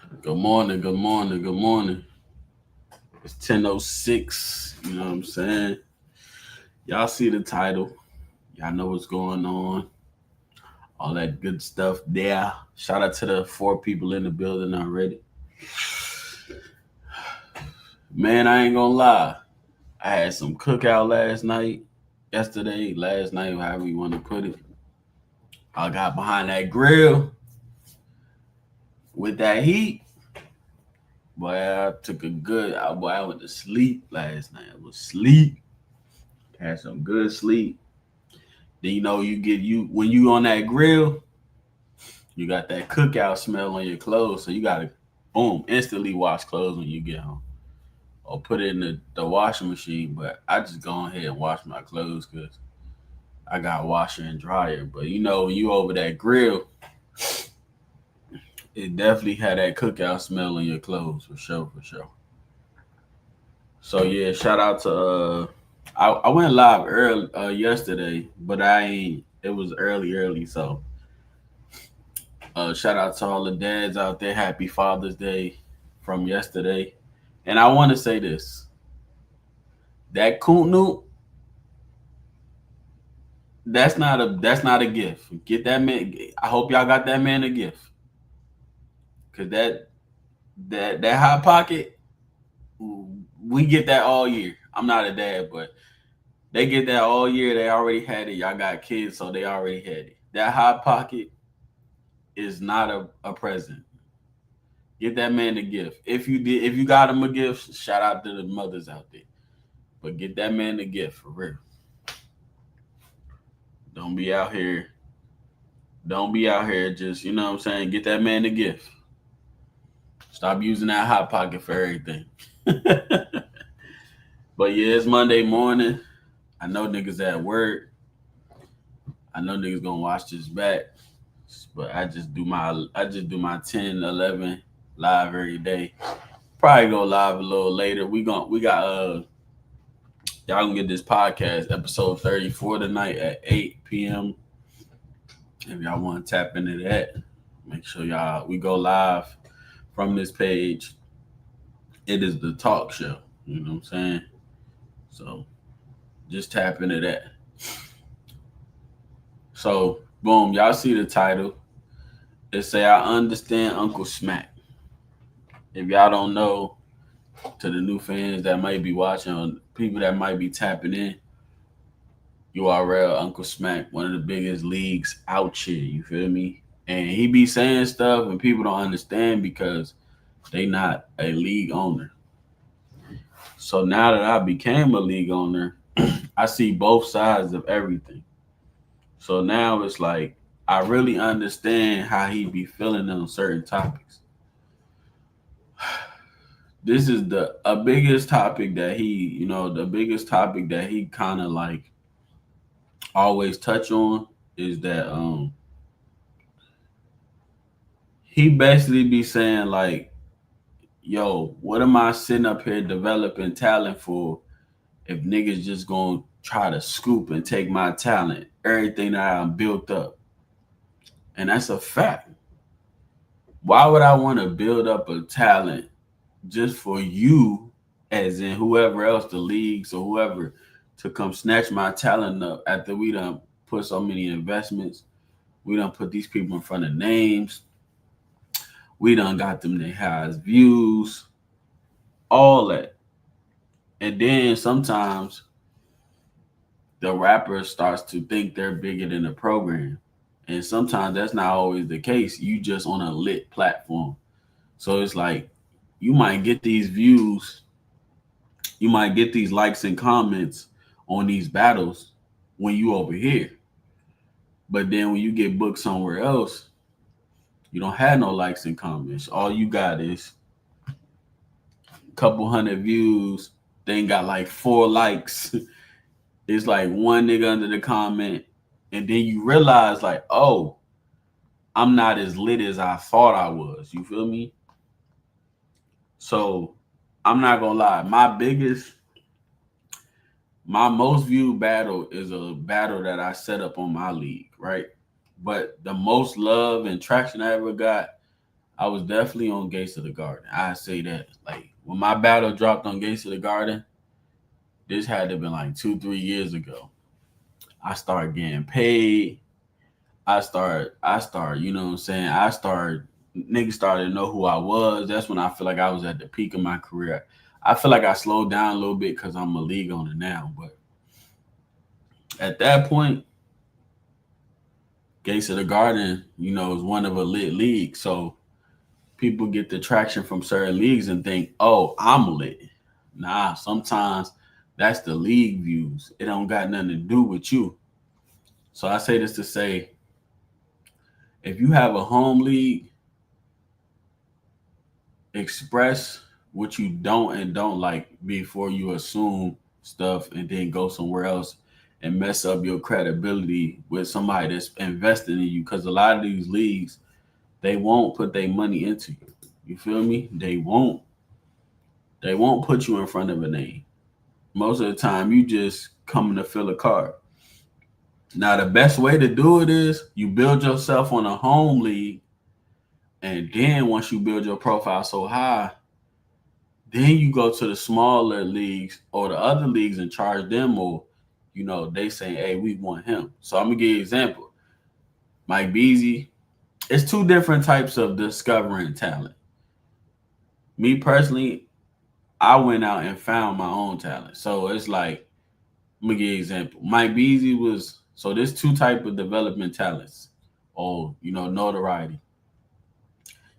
Good morning, good morning, good morning. It's 10:06. You know what I'm saying? Y'all see the title. Y'all know what's going on. All that good stuff there. Shout out to the 4 people in the building already. Man, I ain't gonna lie. I had some cookout last night, however you want to put it. I got behind that grill with that heat. Boy, I took a good. I went to sleep last night. I was sleep. Had some good sleep. Then you when you on that grill, you got that cookout smell on your clothes, so you gotta boom instantly wash clothes when you get home, or put it in the washing machine. But I just go ahead and wash my clothes because I got washer and dryer. But when you over that grill, it definitely had that cookout smell on your clothes for sure, for sure. So yeah, shout out to I went live early yesterday, but I ain't. It was early, so shout out to all the dads out there. Happy Father's Day from yesterday. And I want to say this: that Kuntnu, that's not a gift. Get that man. I hope y'all got that man a gift, cause that hot pocket, we get that all year. I'm not a dad, but they get that all year. They already had it. Y'all got kids, so they already had it. That hot pocket is not a present. Get that man a gift. If you got him a gift, shout out to the mothers out there. But get that man a gift for real. Don't be out here. Don't be out here just, what I'm saying, get that man a gift. Stop using that hot pocket for everything. But yeah, it's Monday morning. I know niggas at work. I know niggas gonna watch this back. But I just do my 10, 11 live every day. Probably go live a little later. We got y'all gonna get this podcast episode 34 tonight at 8 p.m. If y'all want to tap into that, make sure we go live from this page. It is the talk show. You know what I'm saying? So just tap into that. So boom, y'all see the title. It say I understand Uncle Smack. If y'all don't know, to the new fans that might be watching, or people that might be tapping in, URL Uncle Smack, one of the biggest leagues out here. You feel me? And he be saying stuff and people don't understand because they not a league owner. So now that I became a league owner, I see both sides of everything. So now it's like I really understand how he be feeling on certain topics. This is the a biggest topic that the biggest topic that he kind of like always touch on is that he basically be saying like, yo, what am I sitting up here developing talent for if niggas just gonna try to scoop and take my talent, everything that I'm built up? And that's a fact. Why would I want to build up a talent just for you, as in whoever else, the leagues or whoever, to come snatch my talent up after we done put so many investments? We done put these people in front of names. We done got them their highest views, all that. And then sometimes the rapper starts to think they're bigger than the program. And sometimes that's not always the case. You just on a lit platform. So it's like you might get these views, you might get these likes and comments on these battles when you over here. But then when you get booked somewhere else, you don't have no likes and comments. All you got is a couple hundred views. Then got like 4 likes. It's like one nigga under the comment. And then you realize like, oh, I'm not as lit as I thought I was. You feel me? So I'm not gonna lie. My most viewed battle is a battle that I set up on my league, right? But the most love and traction I ever got, I was definitely on Gates of the Garden. I say that. Like when my battle dropped on Gates of the Garden, this had to have been like 2, 3 years ago. I started getting paid. I started, you know what I'm saying? Niggas started to know who I was. That's when I feel like I was at the peak of my career. I feel like I slowed down a little bit because I'm a league owner now. But at that point, Gates of the Garden, is one of a lit league. So people get the traction from certain leagues and think, oh, I'm lit. Nah, sometimes that's the league views. It don't got nothing to do with you. So I say this to say, if you have a home league, express what you don't and don't like before you assume stuff and then go somewhere else and mess up your credibility with somebody that's invested in you. Because a lot of these leagues, they won't put their money into you. You feel me? They won't. They won't put you in front of a name. Most of the time, you just coming to fill a card. Now, the best way to do it is you build yourself on a home league, and then once you build your profile so high, then you go to the smaller leagues or the other leagues and charge them more. They say, hey, we want him. So I'm gonna give you an example. Mike Beasley, it's two different types of discovering talent. Me personally, I went out and found my own talent. So it's like, I'm gonna give you an example. Mike Beasley was so there's two type of development talents or notoriety.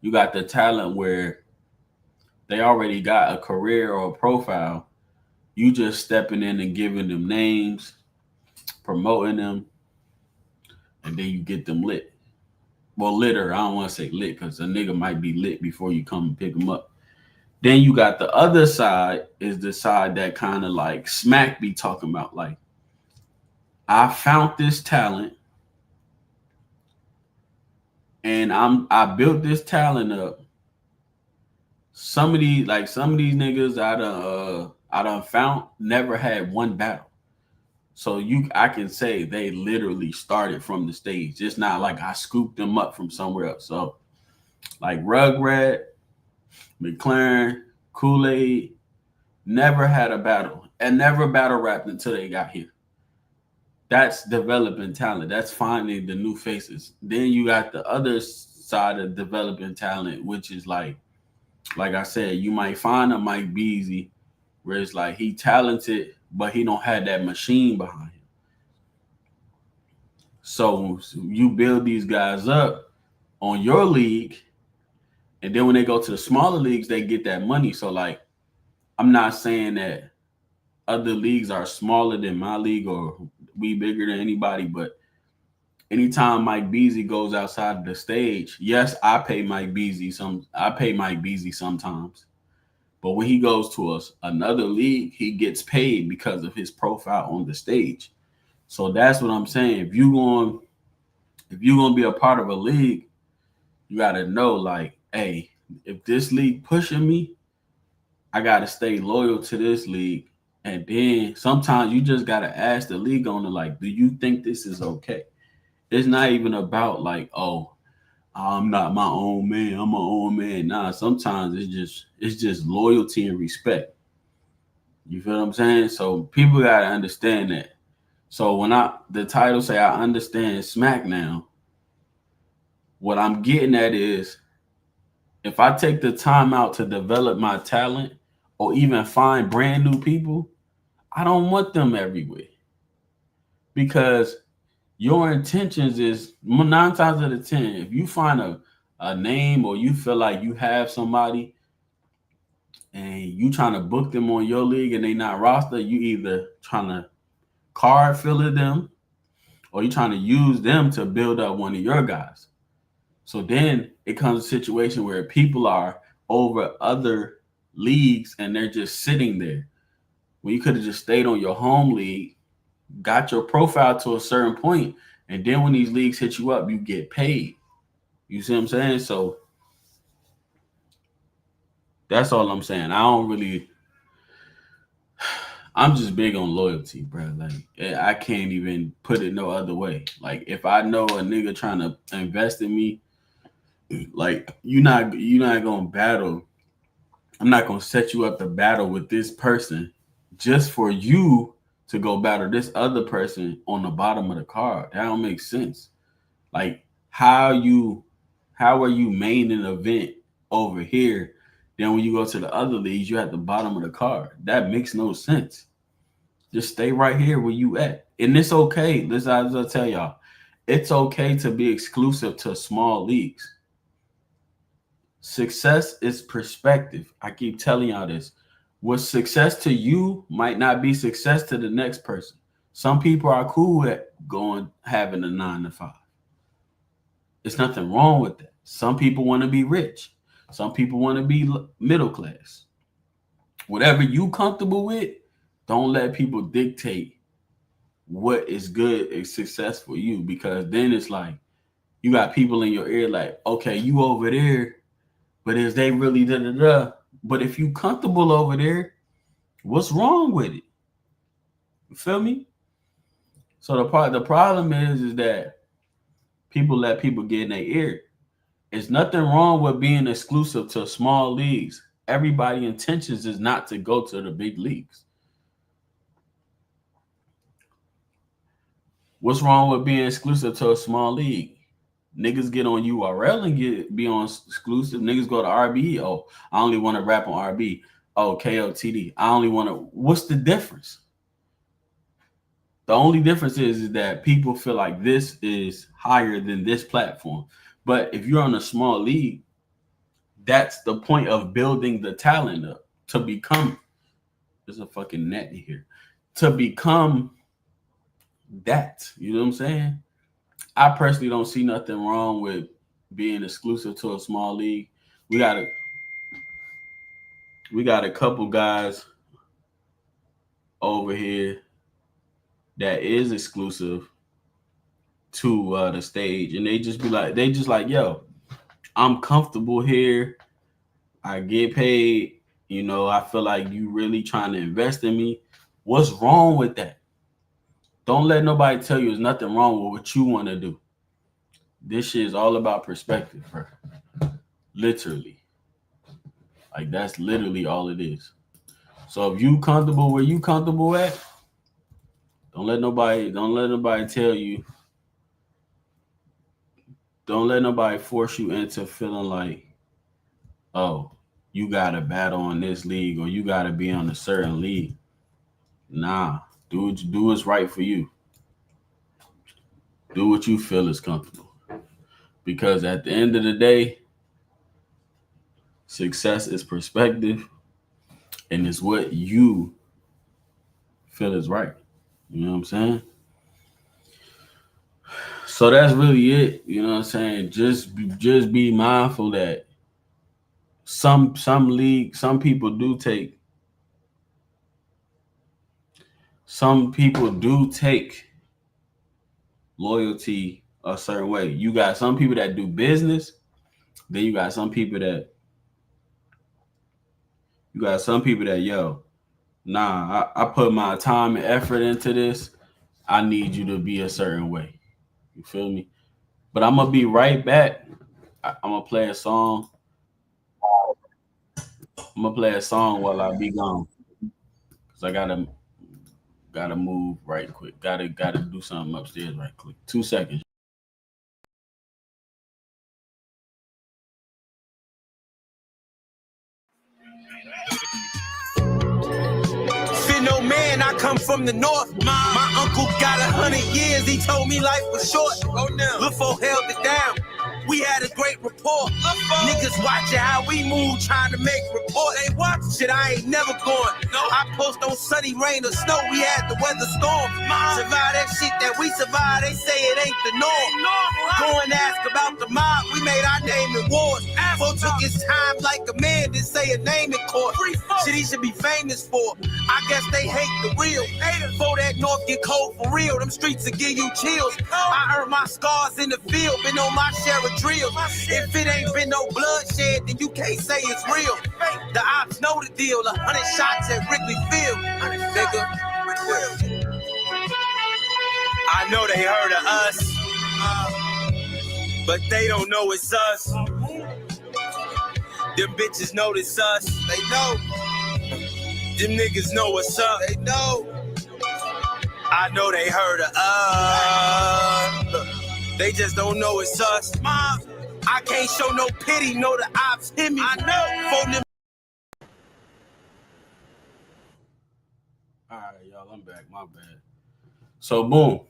You got the talent where they already got a career or a profile. You just stepping in and giving them names, promoting them, and then you get them lit. Well, litter, I don't want to say lit because a nigga might be lit before you come and pick him up. Then you got the other side is the side that kind of like Smack be talking about. Like, I found this talent and I built this talent up. Some of these niggas I done found never had one battle. So I can say they literally started from the stage. It's not like I scooped them up from somewhere else. So like Rugrat, McLaren, Kool-Aid, never had a battle and never battle rapped until they got here. That's developing talent. That's finding the new faces. Then you got the other side of developing talent, which is like I said, you might find a Mike Beasley where it's like he talented, but he don't have that machine behind him. So you build these guys up on your league, and then when they go to the smaller leagues, they get that money. So like, I'm not saying that other leagues are smaller than my league or we bigger than anybody, but anytime Mike Beasley goes outside of the stage, yes, I pay Mike Beasley sometimes. But when he goes to another league, he gets paid because of his profile on the stage. So that's what I'm saying. If you're gonna be a part of a league, you gotta know like, hey, if this league pushing me, I gotta stay loyal to this league. And then sometimes you just gotta ask the league owner, like, do you think this is okay? It's not even about like, oh, I'm not my own man. I'm my own man. Nah, sometimes it's just loyalty and respect. You feel what I'm saying? So people gotta understand that. So when the title say I understand smack now, what I'm getting at is if I take the time out to develop my talent or even find brand new people, I don't want them everywhere because your intentions is 9 times out of 10. If you find a name or you feel like you have somebody and you trying to book them on your league and they not roster, you either trying to card filler them or you trying to use them to build up one of your guys. So then it comes a situation where people are over other leagues and they're just sitting there. When you could have just stayed on your home league, got your profile to a certain point, and then when these leagues hit you up, you get paid. You see what I'm saying? So that's all I'm saying. I'm just big on loyalty, bro. Like I can't even put it no other way. Like if I know a nigga trying to invest in me, Like you're not gonna battle. I'm not gonna set you up to battle with this person just for you to go battle this other person on the bottom of the card. That don't make sense. Like how are you main an event over here? Then when you go to the other leagues, you at the bottom of the card. That makes no sense. Just stay right here where you at. And it's okay. Listen, I'll tell y'all, it's okay to be exclusive to small leagues. Success is perspective. I keep telling y'all this. What's success to you might not be success to the next person. Some people are cool at going having a 9 to 5. There's nothing wrong with that. Some people want to be rich. Some people want to be middle class. Whatever you comfortable with, don't let people dictate what is good and success for you, because then it's like you got people in your ear like, okay, you over there, but is they really da da da? But if you comfortable over there, what's wrong with it? You feel me? So the problem is that people let people get in their ear. There's nothing wrong with being exclusive to small leagues. Everybody's intentions is not to go to the big leagues. What's wrong with being exclusive to a small league? Niggas get on URL and be on exclusive. Niggas go to RB. Oh, I only want to rap on RB. Oh, KOTD. I only want to. What's the difference? The only difference is that people feel like this is higher than this platform. But if you're on a small league, that's the point of building the talent up to become. There's a fucking net here. To become that. You know what I'm saying? I personally don't see nothing wrong with being exclusive to a small league. We got a couple guys over here that is exclusive to the stage, and they just like, yo, I'm comfortable here. I get paid. You know, I feel like you really trying to invest in me. What's wrong with that? Don't let nobody tell you there's nothing wrong with what you want to do. This shit is all about perspective, bro. Literally. Like, that's literally all it is. So if you comfortable where you comfortable at, don't let nobody tell you. Don't let nobody force you into feeling like, oh, you gotta battle on this league or you gotta be on a certain league. Nah, do what's right for you. Do what you feel is comfortable. Because at the end of the day, success is perspective and it's what you feel is right. You know what I'm saying? So that's really it. You know what I'm saying? Just be mindful that some people do take loyalty a certain way. You got some people that do business, then you got some people that yo, nah, I put my time and effort into this. I need you to be a certain way. You feel me? But I'm gonna be right back. I'm gonna play a song. I'm gonna play a song while I be gone. Cause I gotta move right quick. Gotta do something upstairs right quick. 2 seconds. No man, I come from the north. My uncle got 100 years. He told me life was short. LaFo held it down. We had a great rapport. Niggas watching how we move, trying to make report. They watch shit, I ain't never going. No, I post on sunny rain or snow. We had the weather storm. Survive that shit that we survive. They say it ain't the norm. Go and ask about the mob. We made our name in wars. Fo took his time like a man, didn't say a name in court. Shit he should be famous for. I guess they hate the real. Before that north get cold for real, them streets will give you chills. I earned my scars in the field, been on my share of drills. If it ain't been no bloodshed, then you can't say it's real. The ops know the deal, 100 shots at Wrigley Field. Nigga. I know they heard of us, but they don't know it's us. Them bitches notice us. They know. Them niggas know what's up. They know. I know they heard of us. They just don't know it's us. Mom, I can't show no pity. Know the ops hit me. I know. Phone them. All right, y'all, I'm back. My bad. So, boom.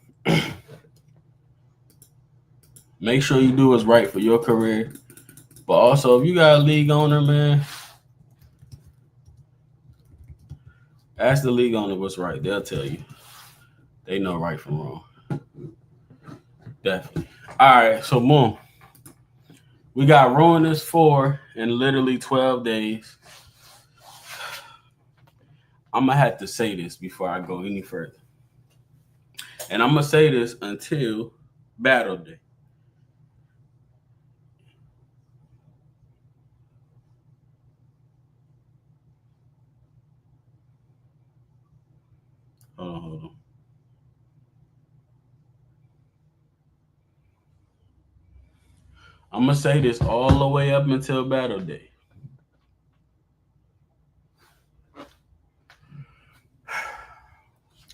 Make sure you do what's right for your career. But also, if you got a league owner, man, ask the league owner what's right. They'll tell you. They know right from wrong. Definitely. All right, so boom. We got Ruinous 4 in literally 12 days. I'm going to have to say this before I go any further. And I'm going to say this until Battle Day. Hold on. I'm going to say this all the way up until Battle Day.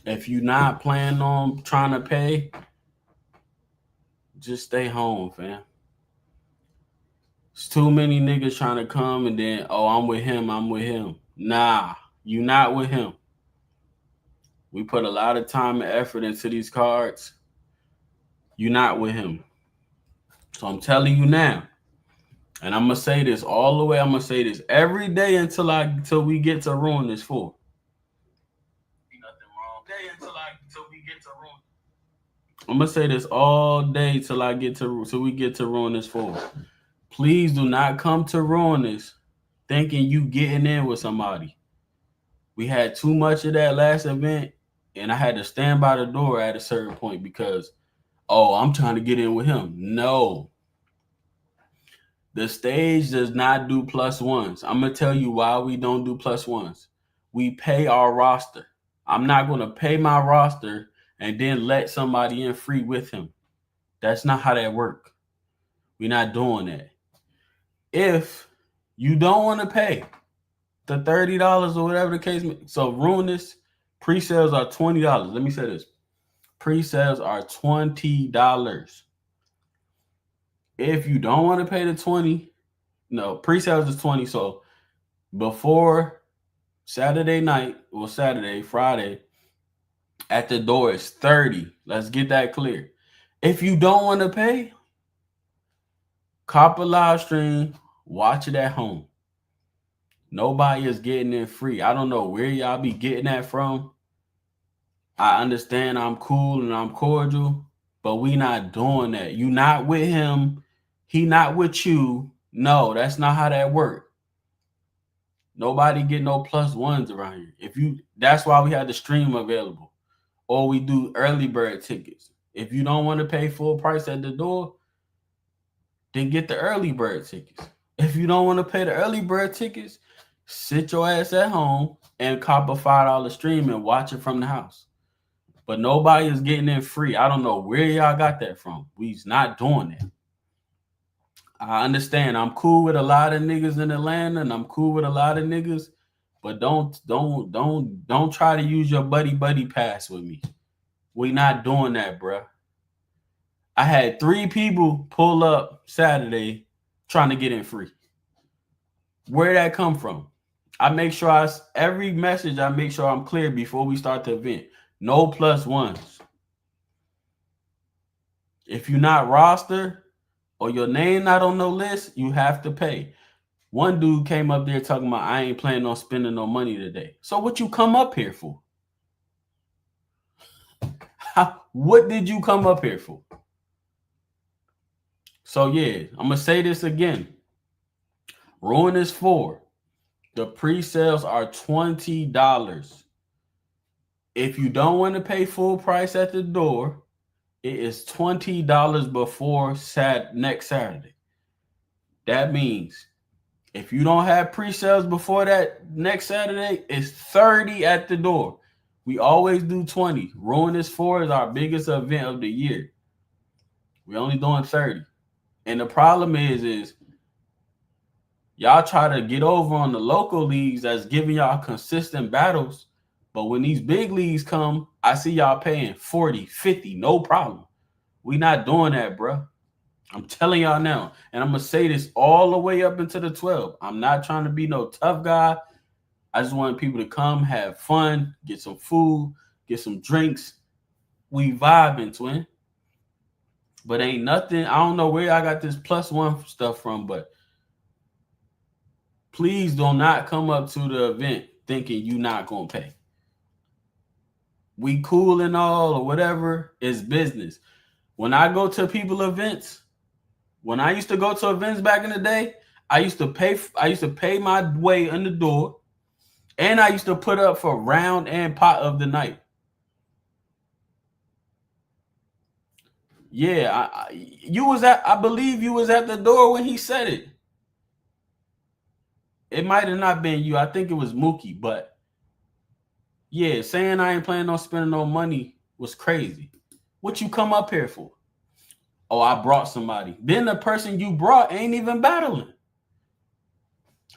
If you're not planning on trying to pay, just stay home, fam. It's too many niggas trying to come and then, oh, I'm with him. Nah, you not with him. We put a lot of time and effort into these cards. You're not with him. So I'm telling you now, and I'm going to say this all the way. I'm going to say this every day until we get to Ruinous 4. I'm going to say this all day till we get to Ruinous 4. Please do not come to Ruinous thinking you getting in with somebody. We had too much of that last event, and I had to stand by the door at a certain point because, oh, I'm trying to get in with him. No. The stage does not do plus ones. I'm going to tell you why we don't do plus ones. We pay our roster. I'm not going to pay my roster and then let somebody in free with him. That's not how that works. We're not doing that. If you don't want to pay the $30 or whatever the case may be, so Ruinous pre-sales are $20. Let me say this. Pre-sales are $20. If you don't want to pay the $20, no, pre-sales is $20. So before Saturday night, or Friday, at the door is $30. Let's get that clear. If you don't want to pay, cop a live stream, watch it at home. Nobody is getting in free. I don't know where y'all be getting that from. I understand I'm cool and I'm cordial, but we not doing that. You not with him. He not with you. No, that's not how that works. Nobody get no plus ones around here. That's why we have the stream available. Or we do early bird tickets. If you don't want to pay full price at the door, then get the early bird tickets. If you don't want to pay the early bird tickets, sit your ass at home and cop a $5 stream and watch it from the house. But nobody is getting in free. I don't know where y'all got that from. We's not doing that. I understand. I'm cool with a lot of niggas in Atlanta, and I'm cool with a lot of niggas, but don't try to use your buddy pass with me. We not doing that, bro. I had 3 people pull up Saturday trying to get in free. Where'd that come from? I make sure every message I make sure I'm clear before we start the event. No plus ones. If you're not roster or your name not on no list, you have to pay. One dude came up there talking about, I ain't planning on spending no money today. So what you come up here for? What did you come up here for? So yeah, I'm going to say this again. Ruinous 4. The pre-sales are $20. If you don't want to pay full price at the door, it is $20 before next Saturday. That means if you don't have pre-sales before that next Saturday, it's $30 at the door. We always do 20. Ruinous 4 is our biggest event of the year. We're only doing 30. And the problem is Y'all try to get over on the local leagues that's giving y'all consistent battles. But when these big leagues come, I see y'all paying 40, 50, no problem. We not doing that, bro. I'm telling y'all now. And I'm going to say this all the way up into the 12. I'm not trying to be no tough guy. I just want people to come, have fun, get some food, get some drinks. We vibing, twin. But ain't nothing. I don't know where I got this +1 stuff from, but please do not come up to the event thinking you not gonna pay. We cool and all or whatever. It's business. When I go to people events, when I used to go to events back in the day, I used to pay my way in the door, and I used to put up for round and pot of the night. Yeah, I believe you was at the door when he said it. It might have not been you. I think it was Mookie, but yeah, saying I ain't planning on spending no money was crazy. What you come up here for? Oh, I brought somebody. Then the person you brought ain't even battling.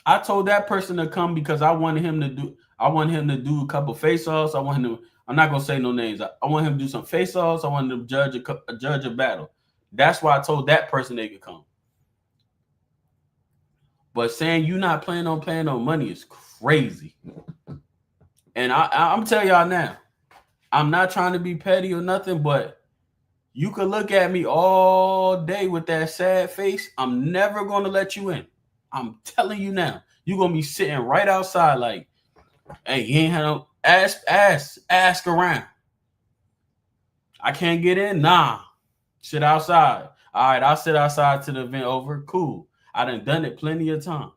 I told that person to come because I wanted him to do a couple face-offs. I'm not gonna say no names. I want him to do some face-offs. I want him to judge a battle. That's why I told that person they could come. But saying you not planning on paying no money is crazy. And I'm telling y'all now, I'm not trying to be petty or nothing, but you could look at me all day with that sad face. I'm never going to let you in. I'm telling you now. You're going to be sitting right outside like, hey, you ain't had no ask around. I can't get in? Nah. Sit outside. All right, I'll sit outside till the event over. Cool. I done it plenty of times.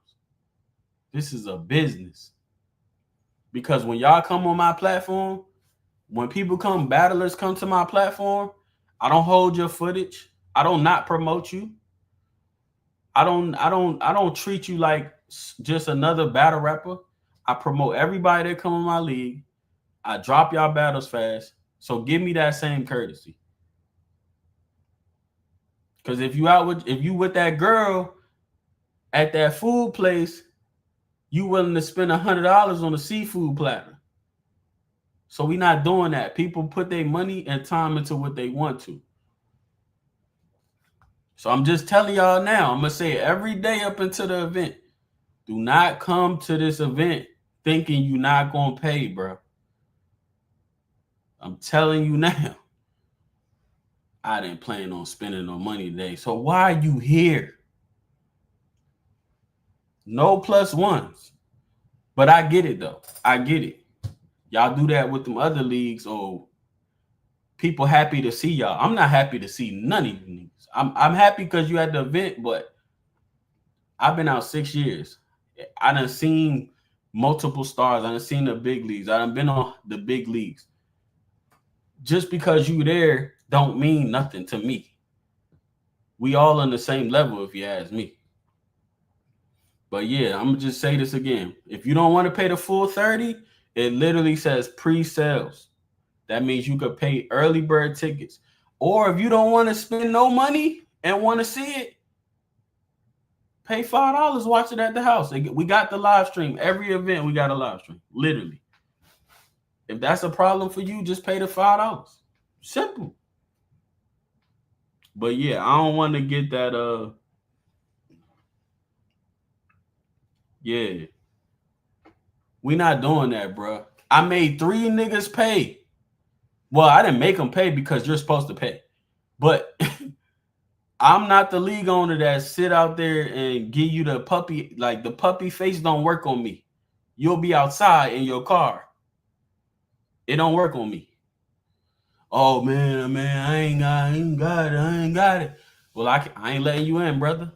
This is a business. Because when y'all come on my platform, when people come, battlers come to my platform, I don't hold your footage. I don't not promote you. I don't treat you like just another battle rapper. I promote everybody that come in my league. I drop y'all battles fast. So give me that same courtesy. Cause if you with that girl at that food place, you willing to spend $100 on a seafood platter. So we not doing that. People put their money and time into what they want to. So I'm just telling y'all now, I'm going to say it every day up until the event. Do not come to this event thinking you're not going to pay, bro. I'm telling you now. I didn't plan on spending no money today. So why are you here? No +1s. But I get it, though. I get it. Y'all do that with them other leagues, or people happy to see y'all. I'm not happy to see none of you niggas. I'm happy because you at the event, but I've been out 6 years. I done seen multiple stars. I done seen the big leagues. I done been on the big leagues. Just because you there don't mean nothing to me. We all on the same level, if you ask me. But yeah, I'm gonna just say this again. If you don't want to pay the full 30, it literally says pre-sales. That means you could pay early bird tickets. Or if you don't want to spend no money and want to see it, pay $5, watch it at the house. We got the live stream. Every event, we got a live stream. Literally. If that's a problem for you, just pay the $5. Simple. But yeah, I don't want to get that yeah. We not doing that, bro. I made 3 niggas pay. Well, I didn't make them pay because you're supposed to pay. But I'm not the league owner that sit out there and give you the puppy, like the puppy face don't work on me. You'll be outside in your car. It don't work on me. Oh man, I ain't got it. Well, I ain't letting you in, brother.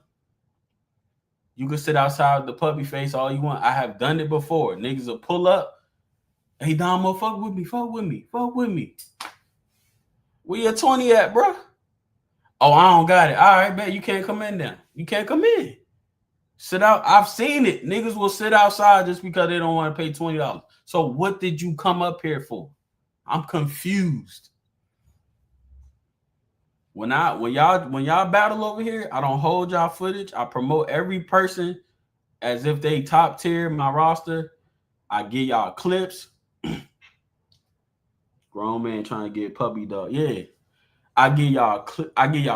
You can sit outside with the puppy face all you want. I have done it before. Niggas will pull up. Hey, Damo, fuck with me. Where your 20 at, bro? Oh, I don't got it. All right, bet you can't come in now. You can't come in. Sit out. I've seen it. Niggas will sit outside just because they don't want to pay $20. So what did you come up here for? I'm confused. When y'all battle over here, I don't hold y'all footage. I promote every person as if they top tier my roster. I give y'all clips. Grown man trying to get puppy dog. Yeah. I give y'all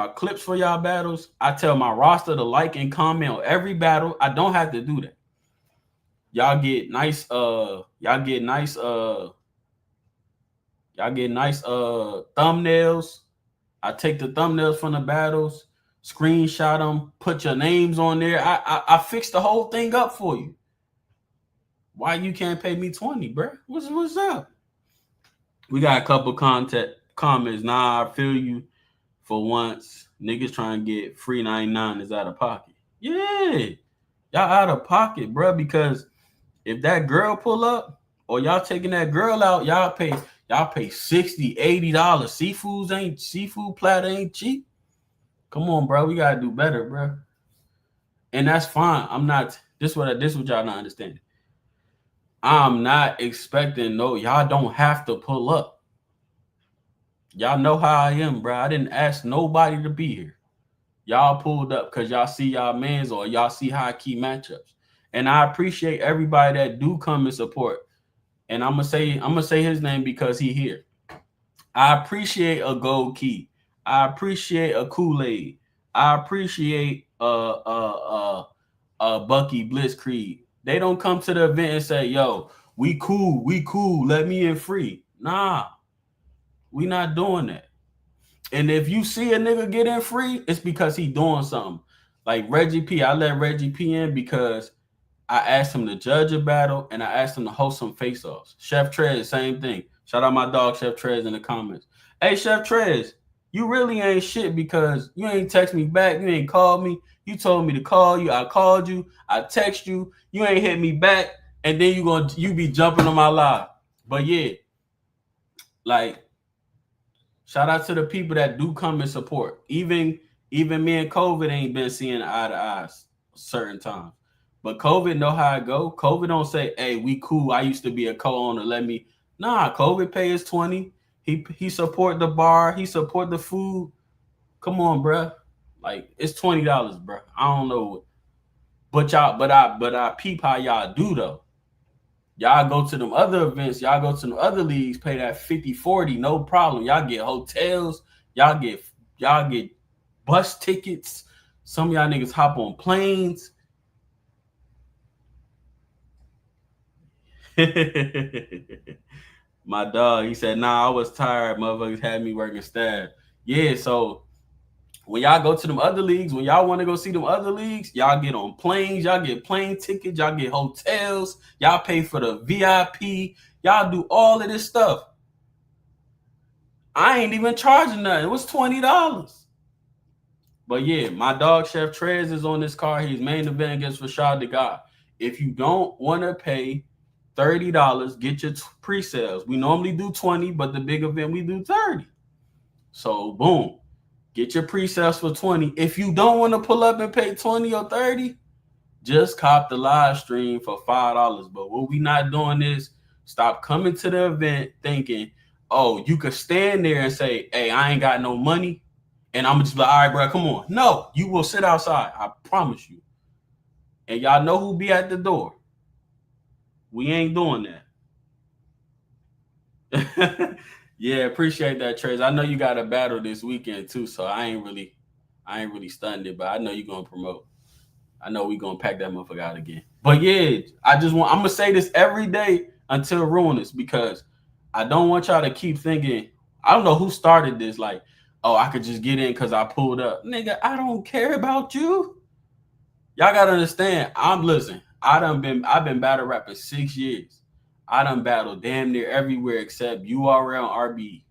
clips for y'all battles. I tell my roster to like and comment on every battle. I don't have to do that. Y'all get nice thumbnails. I take the thumbnails from the battles, screenshot them, put your names on there. I fix the whole thing up for you. Why you can't pay me 20, bro? What's up? We got a couple comments. Nah, I feel you for once. Niggas trying to get free 99 is out of pocket. Yeah. Y'all out of pocket, bro, because if that girl pull up or y'all taking that girl out, y'all pay 60, $80. Seafood platter ain't cheap. Come on, bro. We gotta do better, bro. And that's fine. I'm not this what y'all not understanding. I'm not expecting y'all don't have to pull up. Y'all know how I am, bro. I didn't ask nobody to be here. Y'all pulled up because y'all see y'all mans or y'all see high key matchups. And I appreciate everybody that do come and support. And I'm gonna say his name because he here. I appreciate a Gold Key. I appreciate a Kool-Aid. I appreciate Bucky Blitzkrieg. They don't come to the event and say, "Yo, we cool, let me in free." Nah, we not doing that. And if you see a nigga get in free, it's because he doing something. Like Reggie P, I let Reggie P in because I asked him to judge a battle and I asked him to host some face-offs. Chef Trez, same thing. Shout out my dog Chef Trez in the comments. Hey Chef Trez, you really ain't shit because you ain't text me back. You ain't called me. You told me to call you. I called you. I text you. You ain't hit me back. And then you be jumping on my live. But yeah, like shout out to the people that do come and support. Even me and COVID ain't been seeing eye to eye certain times. But COVID know how it go. COVID don't say, "Hey, we cool. I used to be a co-owner. Let me." Nah, COVID pay his 20. He support the bar. He support the food. Come on, bruh. Like it's $20, bruh. I don't know, but I peep how y'all do though. Y'all go to them other events. Y'all go to them other leagues. Pay that 50, 40, no problem. Y'all get hotels. Y'all get bus tickets. Some of y'all niggas hop on planes. My dog, he said, "Nah, I was tired. Motherfuckers had me working staff." Yeah, so when y'all go to them other leagues, when y'all want to go see them other leagues, y'all get on planes, y'all get plane tickets, y'all get hotels, y'all pay for the VIP, y'all do all of this stuff. I ain't even charging nothing. It was $20. But yeah, my dog Chef Trez is on this card. He's main event against Rashad the God. If you don't want to pay $30, get your pre-sales. We normally do 20, but the big event we do 30. So boom, get your pre-sales for 20. If you don't want to pull up and pay 20 or 30, just cop the live stream for $5. But what we not doing is stop coming to the event thinking, "Oh, you could stand there and say, 'Hey, I ain't got no money.' And I'm just like, 'All right, bro, come on.' No, you will sit outside. I promise you. And y'all know who be at the door. We ain't doing that." Yeah, appreciate that, Trace. I know you got a battle this weekend too, so I ain't really stunned it, but I know you're gonna promote. I know we gonna pack that motherfucker out again. But yeah, I'm gonna say this every day until Ruinous because I don't want y'all to keep thinking, I don't know who started this, like, "Oh, I could just get in because I pulled up." Nigga, I don't care about you. Y'all gotta understand, I've been battle rapping 6 years. I done battled damn near everywhere except URL and RB.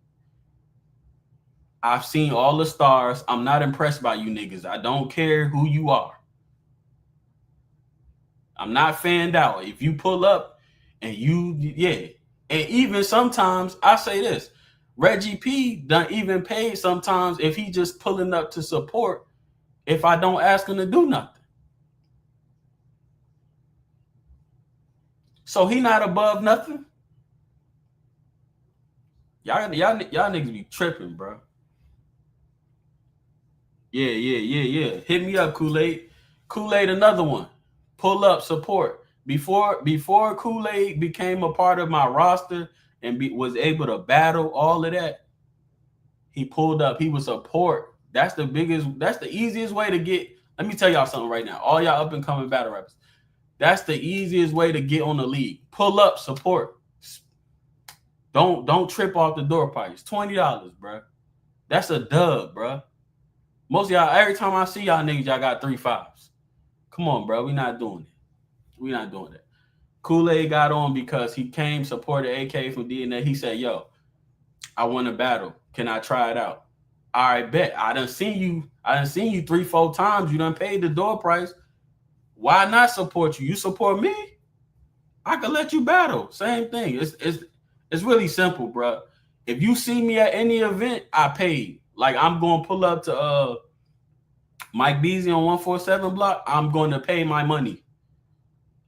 I've seen all the stars. I'm not impressed by you niggas. I don't care who you are. I'm not fanned out. If you pull up and yeah. And even sometimes I say this, Reggie P done even paid sometimes if he just pulling up to support if I don't ask him to do nothing. So he not above nothing. Y'all niggas be tripping, bro. Yeah. Hit me up, Kool-Aid. Kool-Aid, another one. Pull up support. Before Kool-Aid became a part of my roster and was able to battle all of that, he pulled up. He was support. That's the easiest way to get. Let me tell y'all something right now. All y'all up and coming battle rappers. That's the easiest way to get on the league. Pull up support. Don't trip off the door price. $20, bro. That's a dub, bro. Most of y'all, every time I see y'all niggas, y'all got 3 5s. Come on, bro. We not doing it. We not doing that. Kool-Aid got on because he came, supported AK from DNA. He said, yo, I want to battle. Can I try it out? All right, bet. I done seen you 3-4 times. You done paid the door price. Why not support you? You support me, I could let you battle. Same thing. It's really simple, bro. If you see me at any event, I paid. Like I'm going to pull up to Mike Beasley on 147 block. I'm going to pay my money.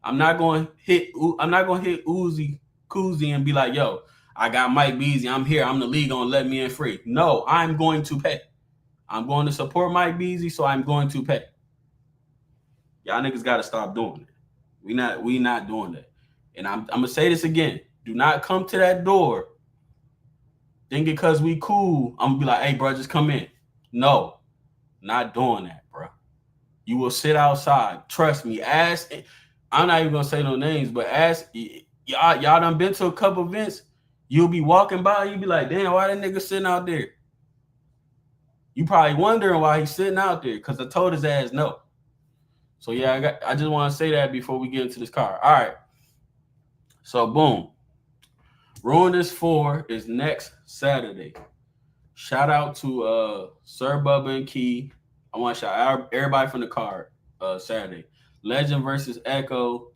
I'm not going to hit Uzi Koozie and be like, yo, I got Mike Beasley. I'm here. I'm the league. Gonna let me in free. No, I'm going to pay. I'm going to support Mike Beasley, so I'm going to pay. Y'all niggas got to stop doing it. We not doing that. And I'm gonna say this again. Do not come to that door thinking because we cool, I'm gonna be like, hey, bro, just come in. No, not doing that, bro. You will sit outside. Trust me. Ask. I'm not even gonna say no names, but ask y'all done been to a couple events. You'll be walking by, you'll be like, damn, why that nigga sitting out there? You probably wondering why he's sitting out there because I told his ass no. So yeah, I just want to say that before we get into this car. All right. So boom. Ruinous 4 is next Saturday. Shout out to Sir Bubba and Key. I want to shout out everybody from the card Saturday. Legend versus Echo,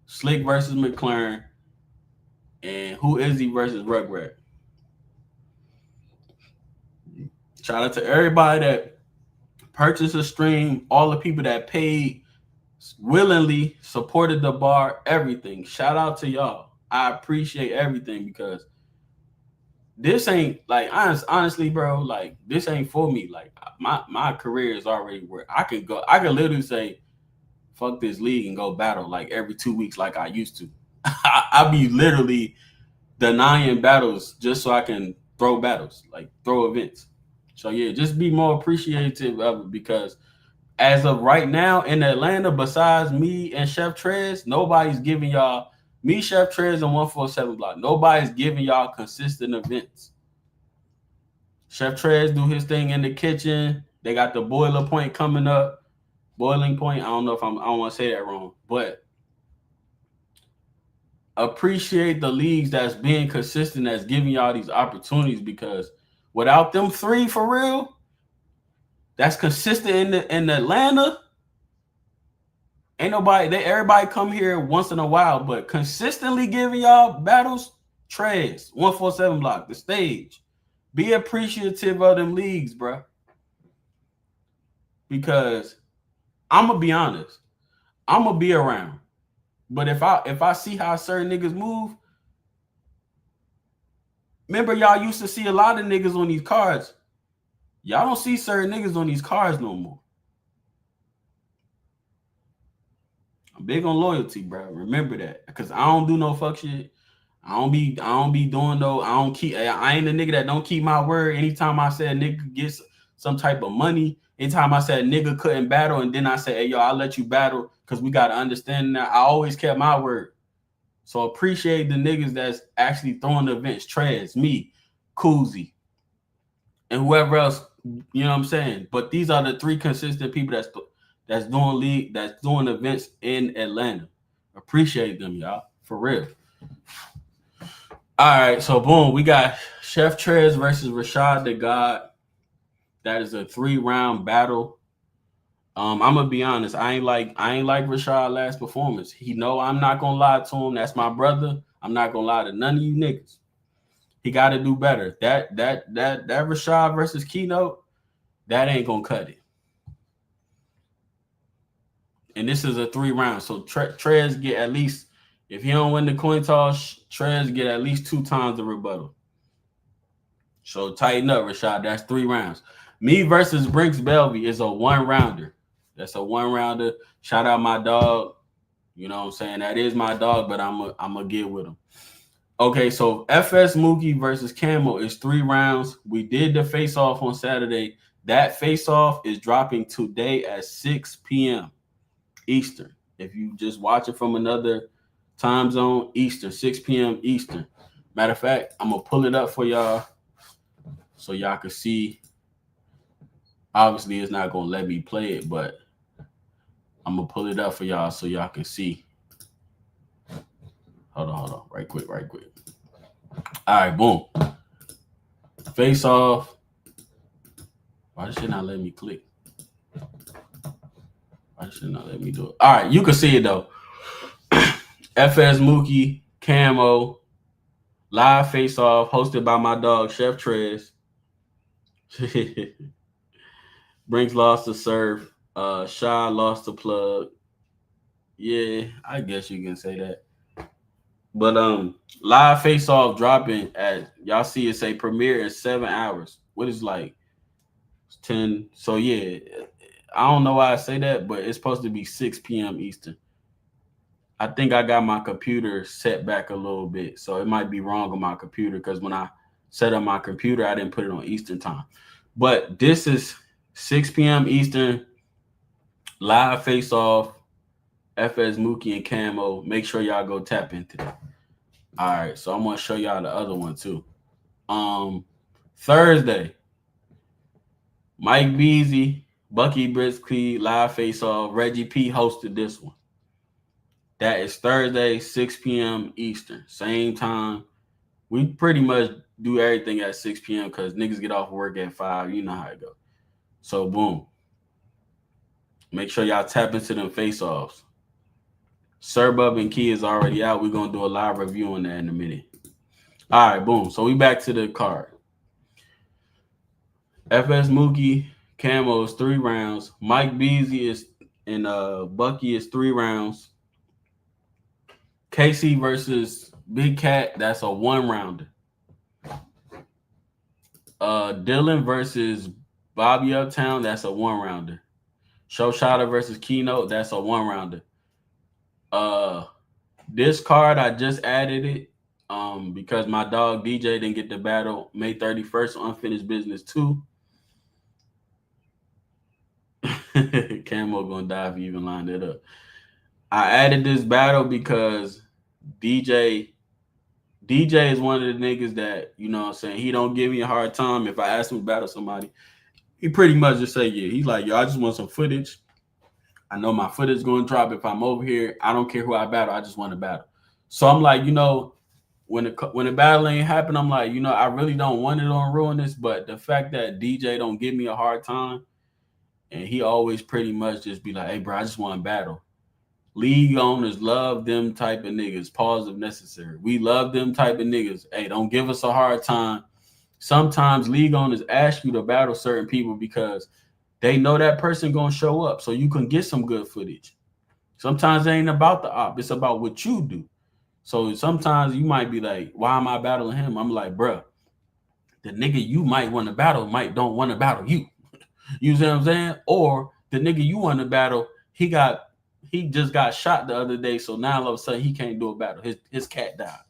Slick versus McLaren, and Who Is He versus Rugrat. Shout out to everybody that purchased a stream, all the people that paid willingly, supported the bar, everything. Shout out to y'all. I appreciate everything because this ain't like honestly, bro, like this ain't for me. Like my career is already where I can go. I can literally say, fuck this league and go battle like every 2 weeks like I used to. I be literally denying battles just so I can throw battles, like throw events. So yeah, just be more appreciative of it because as of right now in Atlanta, besides me and Chef Trez, nobody's giving y'all me, Chef Trez, and 147 block. Nobody's giving y'all consistent events. Chef Trez do his thing in the kitchen. They got the boiler point coming up. Boiling point. I don't know if I don't want to say that wrong, but appreciate the leagues that's being consistent, that's giving y'all these opportunities because without them 3 for real, that's consistent in Atlanta. Ain't nobody, everybody come here once in a while, but consistently giving y'all battles, Trez, 147 block, the stage. Be appreciative of them leagues, bro. Because I'm gonna be honest, I'm gonna be around. But if I see how certain niggas move, remember y'all used to see a lot of niggas on these cards. Y'all don't see certain niggas on these cards no more. I'm big on loyalty, bro. Remember that. Because I don't do no fuck shit. I don't be doing no, I ain't the nigga that don't keep my word. Anytime I said nigga gets some type of money, anytime I said nigga couldn't battle, and then I said, hey yo, I'll let you battle because we gotta understand that. I always kept my word. So appreciate the niggas that's actually throwing the events. Trez, me, Koozie, and whoever else, you know what I'm saying? But these are the 3 consistent people that's doing events in Atlanta. Appreciate them, y'all. For real. All right, so boom, we got Chef Trez versus Rashad the God. That is a 3-round battle. I'm gonna be honest. I ain't like Rashad last performance. He know I'm not gonna lie to him. That's my brother. I'm not gonna lie to none of you niggas. He got to do better. That Rashad versus Keynote, that ain't gonna cut it. And this is a 3 round. So Trez get at least, if he don't win the coin toss, Trez get at least 2 times the rebuttal. So tighten up, Rashad. That's 3 rounds. Me versus Brinks Belvy is a 1-rounder. That's a 1-rounder. Shout out my dog. You know what I'm saying? That is my dog, but I'm a get with him. Okay, so FS Mookie versus Camo is 3 rounds. We did the face off on Saturday. That face off is dropping today at 6 p.m. Eastern. If you just watch it from another time zone, Eastern, 6 p.m. Eastern. Matter of fact, I'm gonna pull it up for y'all so y'all can see. Obviously, it's not gonna let me play it, but I'm gonna pull it up for y'all so y'all can see. Hold on, right quick. All right, boom. Face off. Why does it not let me click? Why does it not let me do it? All right, you can see it though. FS Mookie, Camo, live face off, hosted by my dog Chef Trez. Brinks lost to Surf. Shy lost to Plug. Yeah, I guess you can say that. But live face off dropping at, y'all see it say premiere in 7 hours. What is like 10? So yeah, I don't know why I say that, but it's supposed to be 6 p.m. Eastern. I think I got my computer set back a little bit, so it might be wrong on my computer because when I set up my computer, I didn't put it on Eastern time. But this is 6 p.m. Eastern, live face off, FS Mookie and Camo. Make sure y'all go tap into that. All right, so I'm gonna show y'all the other one too. Thursday, Mike Beasley, Bucky Brisky, live face off. Reggie P hosted this one. That is Thursday, 6 p.m. Eastern, same time. We pretty much do everything at 6 p.m. because niggas get off work at 5. You know how it goes. So boom. Make sure y'all tap into them face offs. Sir Bub and Key is already out. We're gonna do a live review on that in a minute. All right, boom. So we back to the card. FS Mookie, Camo is 3 rounds. Mike Beasley is and Bucky is 3 rounds. KC versus Big Cat, that's a 1-rounder. Dylan versus Bobby Uptown, that's a 1-rounder. Showshada versus Keynote, that's a 1-rounder. This card, I just added it because my dog DJ didn't get the battle May 31st, Unfinished Business 2. Camo gonna die if you even lined it up. I added this battle because DJ is one of the niggas that, you know what I'm saying, he don't give me a hard time. If I ask him to battle somebody, he pretty much just say, yeah. He's like, yo, I just want some footage. I know my footage is going to drop if I'm over here. I don't care who I battle. I just want to battle. So I'm like, you know, when the battle ain't happen, I'm like, you know, I really don't want it on Ruinous, but the fact that DJ don't give me a hard time, and he always pretty much just be like, hey, bro, I just want to battle. League owners love them type of niggas. Pause if necessary. We love them type of niggas. Hey, don't give us a hard time. Sometimes league owners ask you to battle certain people because they know that person gonna show up, so you can get some good footage. Sometimes it ain't about the op; it's about what you do. So sometimes you might be like, "Why am I battling him?" I'm like, "Bruh, the nigga you might want to battle don't want to battle you." You see what I'm saying? Or the nigga you want to battle, he just got shot the other day, so now all of a sudden he can't do a battle. His cat died.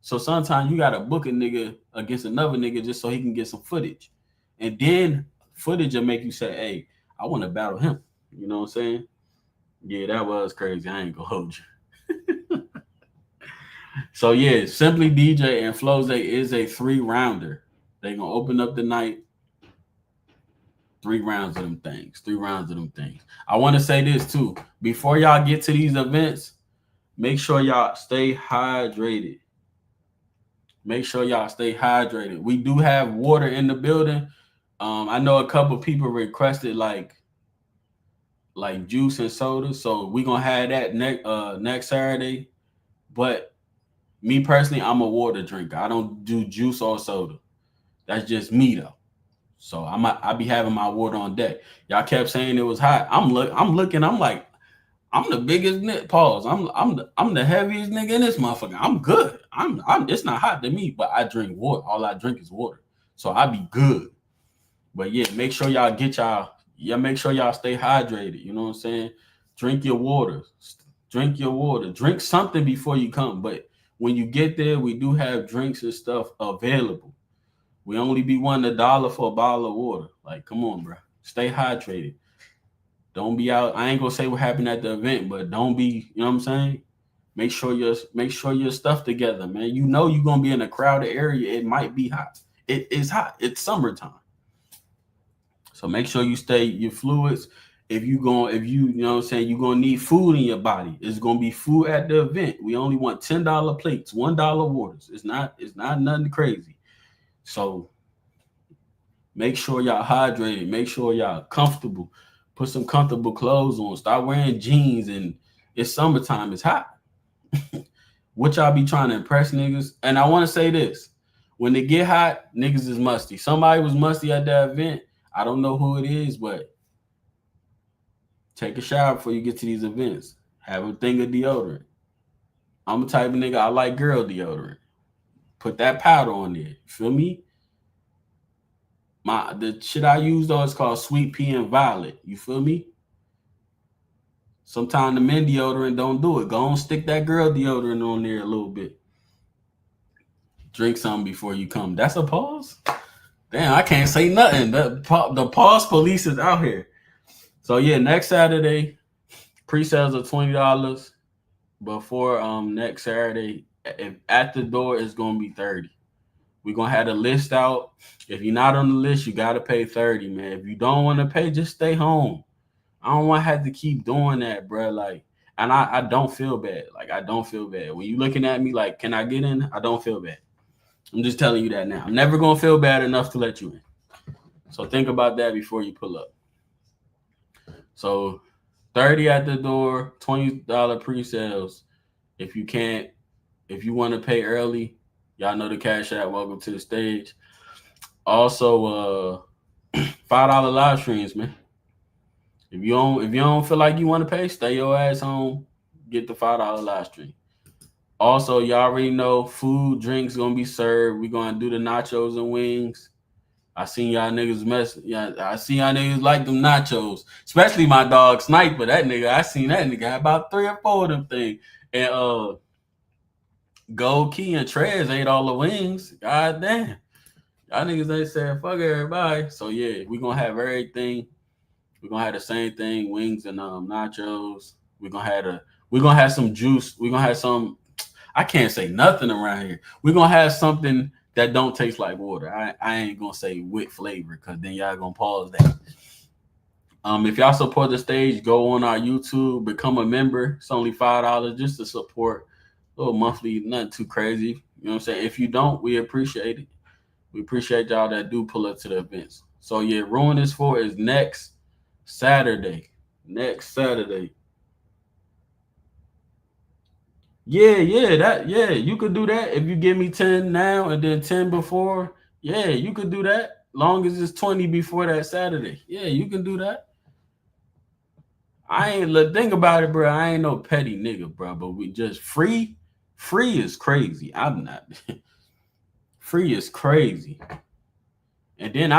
So sometimes you gotta book a nigga against another nigga just so he can get some footage, and then footage will make you say, "Hey, I want to battle him." You know what I'm saying? Yeah, that was crazy. I ain't gonna hold you. So yeah, Simply DJ and Floze is a 3-rounder. They gonna open up the night. 3 rounds of them things. 3 rounds of them things. I want to say this too. Before y'all get to these events, make sure y'all stay hydrated. Make sure y'all stay hydrated. We do have water in the building. I know a couple people requested like juice and soda, so we gonna have that next Saturday. But me personally, I'm a water drinker. I don't do juice or soda. That's just me though. So I be having my water on deck. Y'all kept saying it was hot. I'm looking. I'm like, I'm the biggest pause. I'm the heaviest nigga in this motherfucker. I'm good. I'm it's not hot to me, but I drink water. All I drink is water. So I be good. But yeah, make sure y'all get y'all Yeah, make sure y'all stay hydrated. You know what I'm saying? Drink your water. Drink your water. Drink something before you come. But when you get there, we do have drinks and stuff available. We only be wanting $1 for a bottle of water. Like, come on, bro. Stay hydrated. Don't be out. I ain't gonna say what happened at the event, but don't be. You know what I'm saying? Make sure your stuff together, man. You know you're gonna be in a crowded area. It might be hot. It is hot. It's summertime. So make sure you stay your fluids. If you know what I'm saying, you're gonna need food in your body. It's gonna be food at the event. We only want $10 plates, $1 waters. It's not nothing crazy. So make sure y'all hydrated. Make sure y'all comfortable. Put some comfortable clothes on. Start wearing jeans, and it's summertime. It's hot. What y'all be trying to impress niggas? And I want to say this: when they get hot, niggas is musty. Somebody was musty at that event. I don't know who it is, but take a shower before you get to these events. Have a thing of deodorant. I'm the type of nigga I like girl deodorant. Put that powder on there. You feel me? The shit I use though is called Sweet Pea and Violet. You feel me? Sometimes the men deodorant don't do it. Go on, stick that girl deodorant on there a little bit. Drink something before you come. That's a pause. Damn, I can't say nothing. The pause police is out here. So yeah, next Saturday, pre-sales are $20. Before next Saturday, if at the door it's gonna be 30. We're gonna have the list out. If you're not on the list, you gotta pay 30, man. If you don't want to pay, just stay home. I don't want to have to keep doing that, bro. Like, and I don't feel bad. Like, I don't feel bad. When you looking at me like, can I get in? I don't feel bad. I'm just telling you that now. I'm never gonna feel bad enough to let you in. So think about that before you pull up. So 30 at the door, $20 pre-sales. If you want to pay early, y'all know the Cash App. Welcome to the stage. Also, $5 live streams, man. If you don't feel like you want to pay, stay your ass home. Get the $5 live stream. Also, y'all already know food, drinks gonna be served. We're gonna do the nachos and wings. I seen y'all niggas mess. Yeah, I see y'all niggas like them nachos, especially my dog Sniper. That nigga, I seen that nigga had about 3 or 4 of them things. And Gold Key and Trez ate all the wings. God damn, y'all niggas ain't said fuck everybody. So yeah, we gonna have everything. We're gonna have the same thing: wings and nachos. We're gonna have some juice. We're gonna have some. I can't say nothing around here. We're gonna have something that don't taste like water. I ain't gonna say with flavor because then y'all gonna pause that. If y'all support the stage, go on our YouTube, become a member. It's only $5 just to support. A little monthly, nothing too crazy. You know what I'm saying? If you don't, we appreciate it. We appreciate y'all that do pull up to the events. So yeah, Ruinous 4 is next Saturday. Next Saturday. Yeah, you could do that if you give me 10 now and then 10 before. Yeah, you could do that. Long as it's 20 before that Saturday. Yeah, you can do that. I ain't think about it, bro. I ain't no petty nigga, bro. But we just free. Free is crazy. I'm not. Free is crazy. And then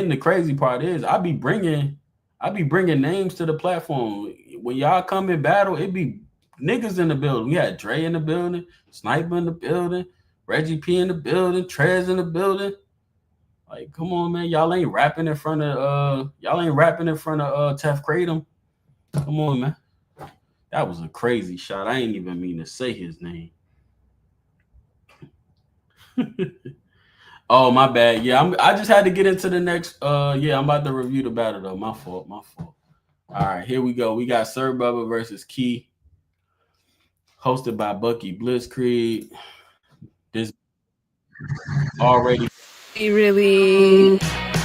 the crazy part is I be bringing names to the platform. When y'all come in battle, it be niggas in the building. We had Dre in the building, Sniper in the building, Reggie P in the building, Trez in the building. Like, come on, man. Y'all ain't rapping in front of Tef Kratom. Come on, man. That was a crazy shot. I ain't even mean to say his name. Oh, my bad. Yeah, I just had to get into the next. Yeah, I'm about to review the battle though. My fault. All right, here we go. We got Sir Bubba versus Key, hosted by Bucky Blitzkrieg. This already really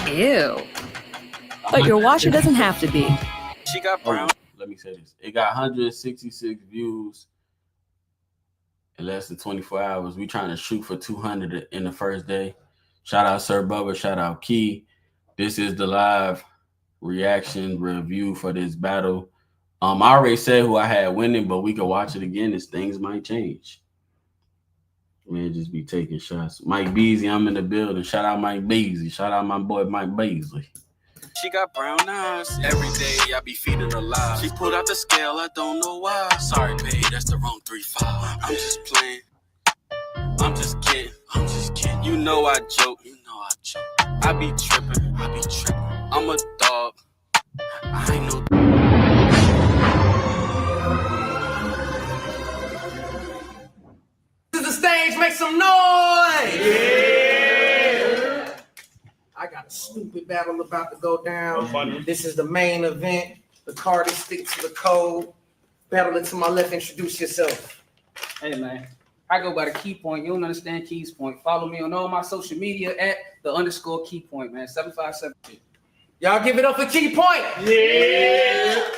ew. But your washer doesn't have to be. She got brown. Let me say this. It got 166 views in less than 24 hours. We trying to shoot for 200 in the first day. Shout out Sir Bubba. Shout out Key. This is the live reaction review for this battle. I already said who I had winning, but we can watch it again as things might change. Man, just be taking shots. Mike Beasley, I'm in the building. Shout out Mike Beasley. Shout out my boy Mike Beasley. She got brown eyes. Every day I be feeding her lies. She pulled out the scale, I don't know why. Sorry, babe, that's the wrong 3-5. I'm just playing. I'm just kidding. I'm just kidding. You know I joke. You know I joke. I be tripping. I be tripping. I'm a dog. I ain't no. To the stage, make some noise! Yeah! I got a stupid battle about to go down. This is the main event. The card is stick to the code. Battle it to my left. Introduce yourself. Hey man, I go by the Key Point. You don't understand Key's Point. Follow me on all my social media at _Key Point, man. 757. Y'all give it up for Key Point. Yeah.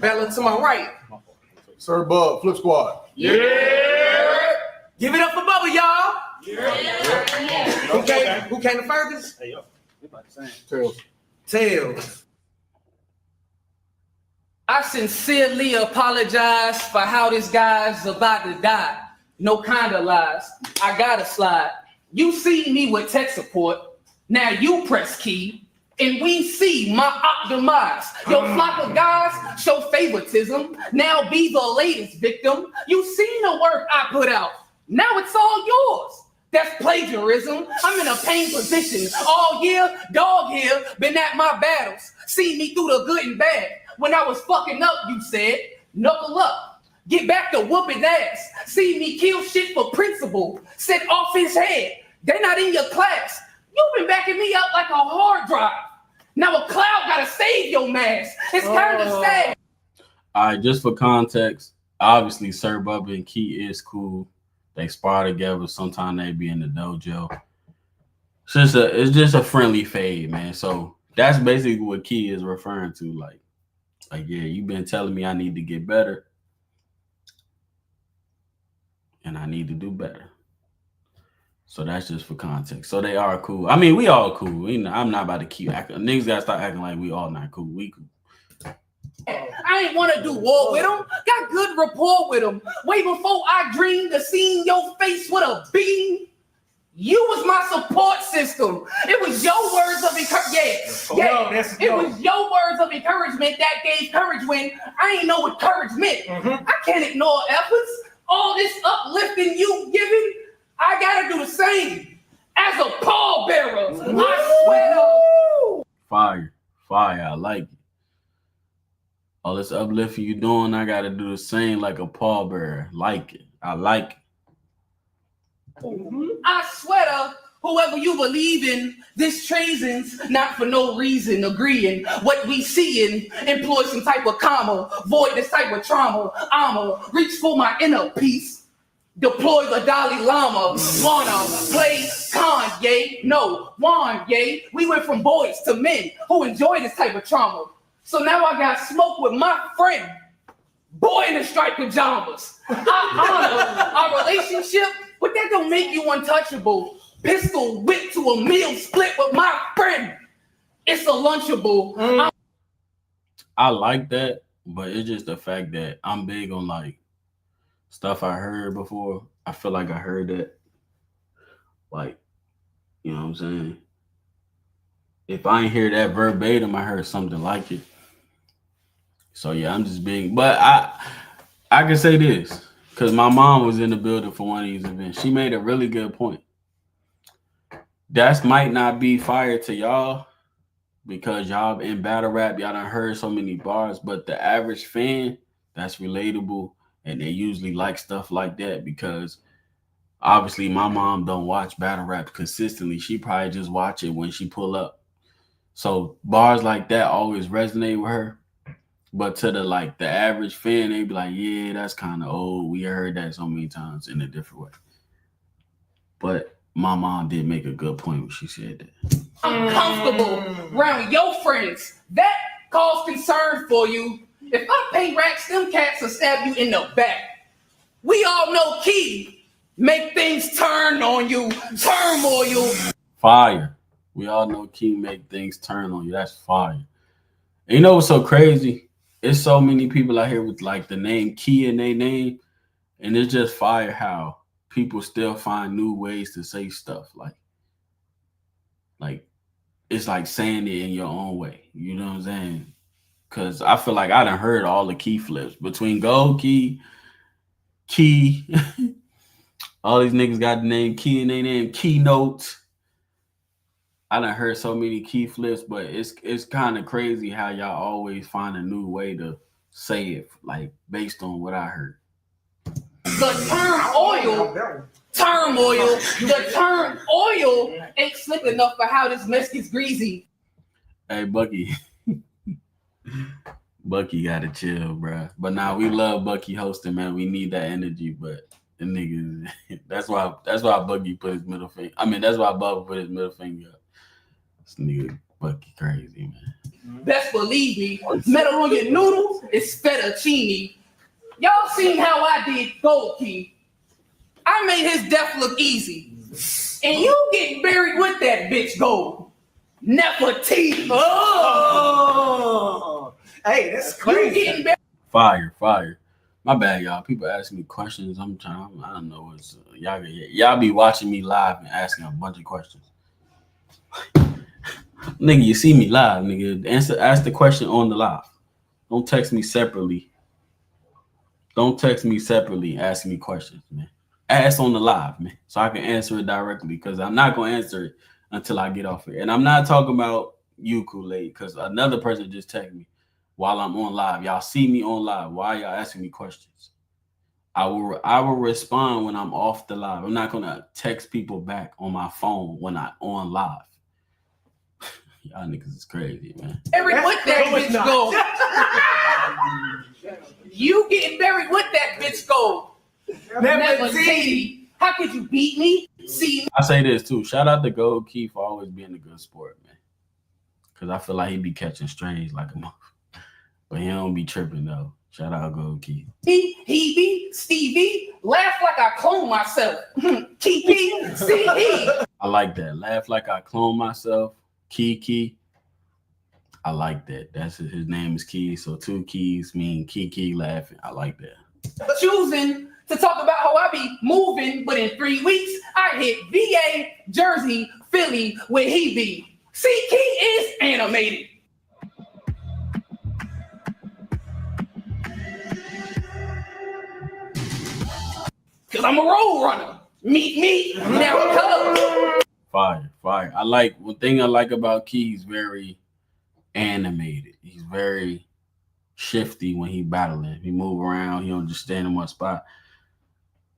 Battle to my right. Sir Bub, Flip Squad. Yeah. Give it up for Bubba, y'all. Yeah. Who came the furthest? Hey, yo. We about the same. Tails. I sincerely apologize for how this guy's about to die. No kind of lies. I gotta slide. You see me with tech support. Now you press key, and we see my optimize. Your flock of guys show favoritism. Now be the latest victim. You seen the work I put out. Now it's all yours. That's plagiarism. I'm in a pain position all year. Dog here, been at my battles. See me through the good and bad. When I was fucking up, you said, knuckle up. Get back to whooping ass. See me kill shit for principle. Set off his head. They're not in your class. You've been backing me up like a hard drive. Now a cloud gotta save your mask. It's kind of sad. All right, just for context, obviously Sir Bubba and Key is cool. They spar together. Sometimes they be in the dojo. It's just a friendly fade, man. So that's basically what Key is referring to. Like, yeah, you've been telling me I need to get better. And I need to do better. So that's just for context. So they are cool. I mean, we all cool. I'm not about to keep acting. Niggas gotta start acting like we all not cool. We cool. I ain't want to do war with him. Got good rapport with him. Way before I dreamed of seeing your face with a beam. You was my support system. It was your words of encouragement. It was your words of encouragement that gave courage when I ain't know what courage meant. I can't ignore efforts. All this uplifting you giving, I gotta do the same. As a pallbearer, I swear. Fire. I like it. All this uplifting you doing, I gotta do the same like a pallbearer. Like it. I like it. I swear, whoever you believe in, this treason's not for no reason agreeing. What we seeing, employ some type of karma, void this type of trauma. I'ma reach for my inner peace. Deploy the Dalai Lama. Wanna play Kanye? No, Wanye. We went from boys to men who enjoy this type of trauma. So now I got smoke with my friend, boy in the striped pajamas. I honor our relationship, but that don't make you untouchable. Pistol whip to a meal split with my friend. It's a Lunchable. I like that, but it's just the fact that I'm big on like stuff I heard before. I feel like I heard that. Like, you know what I'm saying? If I ain't hear that verbatim, I heard something like it. So yeah, I'm just being, but I can say this because my mom was in the building for one of these events. She made a really good point. That might not be fire to y'all because y'all in battle rap, y'all done heard so many bars, but the average fan, that's relatable, and they usually like stuff like that because obviously my mom don't watch battle rap consistently. She probably just watch it when she pull up. So bars like that always resonate with her. But to the average fan, they be like, yeah, that's kind of old. We heard that so many times in a different way. But my mom did make a good point when she said that. I'm comfortable around your friends. That cause concern for you. If I pay racks, them cats will stab you in the back. We all know Key make things turn on you, turmoil. Fire. We all know Key make things turn on you. That's fire. And you know what's so crazy? It's so many people out here with like the name Key in their name, and it's just fire how people still find new ways to say stuff. Like it's like saying it in your own way. You know what I'm saying? Cause I feel like I done heard all the key flips between Gold Key, Key. All these niggas got the name Key in their name, Keynotes. I done heard so many key flips, but it's kind of crazy how y'all always find a new way to say it, like based on what I heard. The term oil ain't slick enough for how this mess gets greasy. Hey, Bucky. Bucky gotta chill, bro. But now we love Bucky hosting, man. We need that energy, but the niggas. That's why Bucky put his middle finger. I mean, that's why Bubba put his middle finger up. This nigga Bucky crazy, man. Best believe me, metal on your noodles is fettuccine. Y'all seen how I did Gold Key. I made his death look easy. And you get buried with that bitch Gold. Nefertiti. Oh, hey, that's crazy. You getting buried. Fire. My bad, y'all. People ask me questions. I don't know what's y'all be watching me live and asking a bunch of questions. Nigga, you see me live, nigga. Ask the question on the live. Don't text me separately. Ask me questions, man. Ask on the live, man, so I can answer it directly, because I'm not gonna answer it until I get off it. And I'm not talking about you, Kool-Aid, because another person just texted me while I'm on live. Y'all see me on live. Why y'all asking me questions? I will respond when I'm off the live. I'm not gonna text people back on my phone when I'm on live. Y'all niggas is crazy, man. Buried with that bitch Gold. You getting buried with that bitch Gold. Nefertiti. How could you beat me? See, I say this too. Shout out to Gold Key for always being a good sport, man. Because I feel like he be catching strays like a mother. But he don't be tripping, though. Shout out Gold Key. he be, Stevie, laugh like I clone myself. Kiki, see. I like that. Laugh like I clone myself. Kiki. I like that. That's his name is Key. So 2 keys mean Kiki laughing. I like that. Choosing to talk about how I be moving, but in 3 weeks, I hit VA, Jersey, Philly, where he be. See, Key is animated. Cause I'm a road runner. Meet me, now come. Fire. I like, one thing I like about Key, he's very animated. He's very shifty when he battling. He move around. He don't just stand in one spot.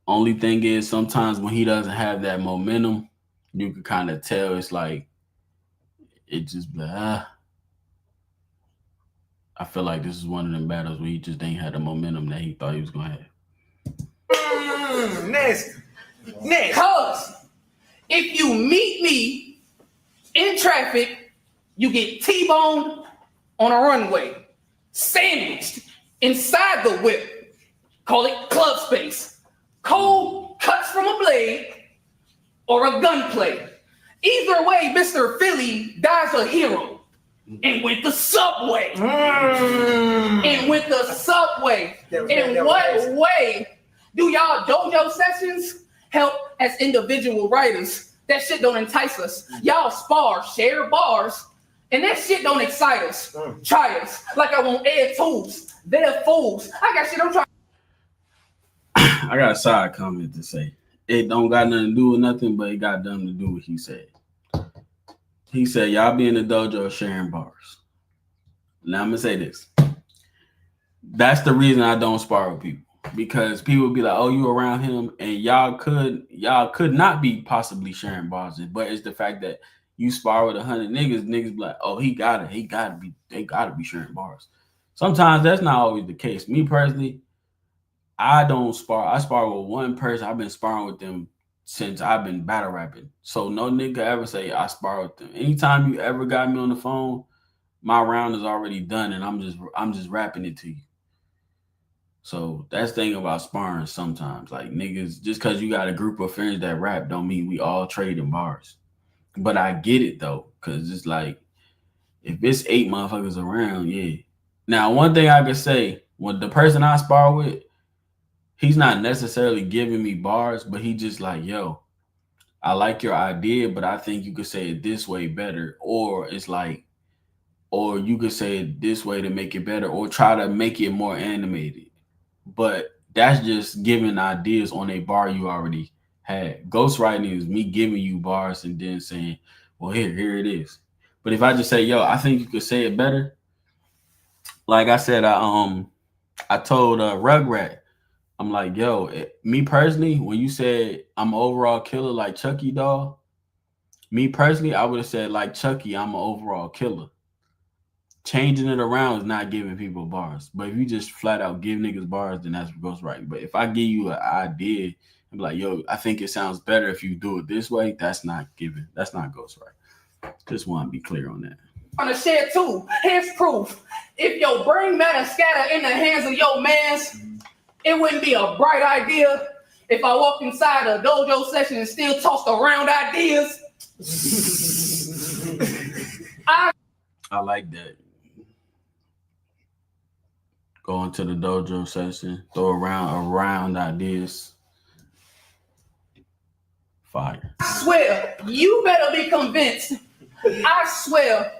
Only thing is, sometimes when he doesn't have that momentum, you can kind of tell it's like, it just I feel like this is one of them battles where he just ain't had the momentum that he thought he was gonna have. Next. Cause if you meet me in traffic, you get T-boned on a runway, sandwiched inside the whip. Call it club space. Cold cuts from a blade or a gunplay. Either way, Mr. Philly dies a hero. And with the subway. In what way do y'all dojo sessions help as individual writers? That shit don't entice us. Y'all spar, share bars, and that shit don't excite us. Try us like I want air tools. They're fools. I got shit I'm trying. I got a side comment to say. It don't got nothing to do with nothing, but it got nothing to do with what he said. He said, y'all be in the dojo sharing bars. Now I'm gonna say this. That's the reason I don't spar with people. Because people be like, oh, you around him, and y'all could not be possibly sharing bars. But it's the fact that you spar with 100 niggas be like, oh, they gotta be sharing bars. Sometimes that's not always the case. Me personally, I don't spar. I spar with one person. I've been sparring with them since I've been battle rapping. So no nigga ever say I spar with them. Anytime you ever got me on the phone, my round is already done, and I'm just rapping it to you. So that's the thing about sparring sometimes. Like, niggas, just because you got a group of friends that rap don't mean we all trading bars. But I get it, though, because it's like, if it's 8 motherfuckers around, yeah. Now, one thing I could say, when the person I spar with, he's not necessarily giving me bars, but he just like, yo, I like your idea, but I think you could say it this way better. Or it's like, or you could say it this way to make it better, or try to make it more animated. But that's just giving ideas on a bar you already had. Ghostwriting is me giving you bars and then saying, well, here it is. But if I just say, yo, I think you could say it better. Like I said, I told Rugrat, I'm like, yo, me personally, when you said I'm an overall killer like Chucky doll, me personally, I would have said like Chucky, I'm an overall killer. Changing it around is not giving people bars. But if you just flat out give niggas bars, then that's ghostwriting. But if I give you an idea and be like, yo, I think it sounds better if you do it this way, that's not giving. That's not ghostwriting. Just want to be clear on that. On to share too. Here's proof. If your brain matter scatter in the hands of your mans, it wouldn't be a bright idea if I walked inside a dojo session and still tossed around ideas. I like that. Go into the dojo session, throw around ideas. Fire. I swear, you better be convinced. I swear,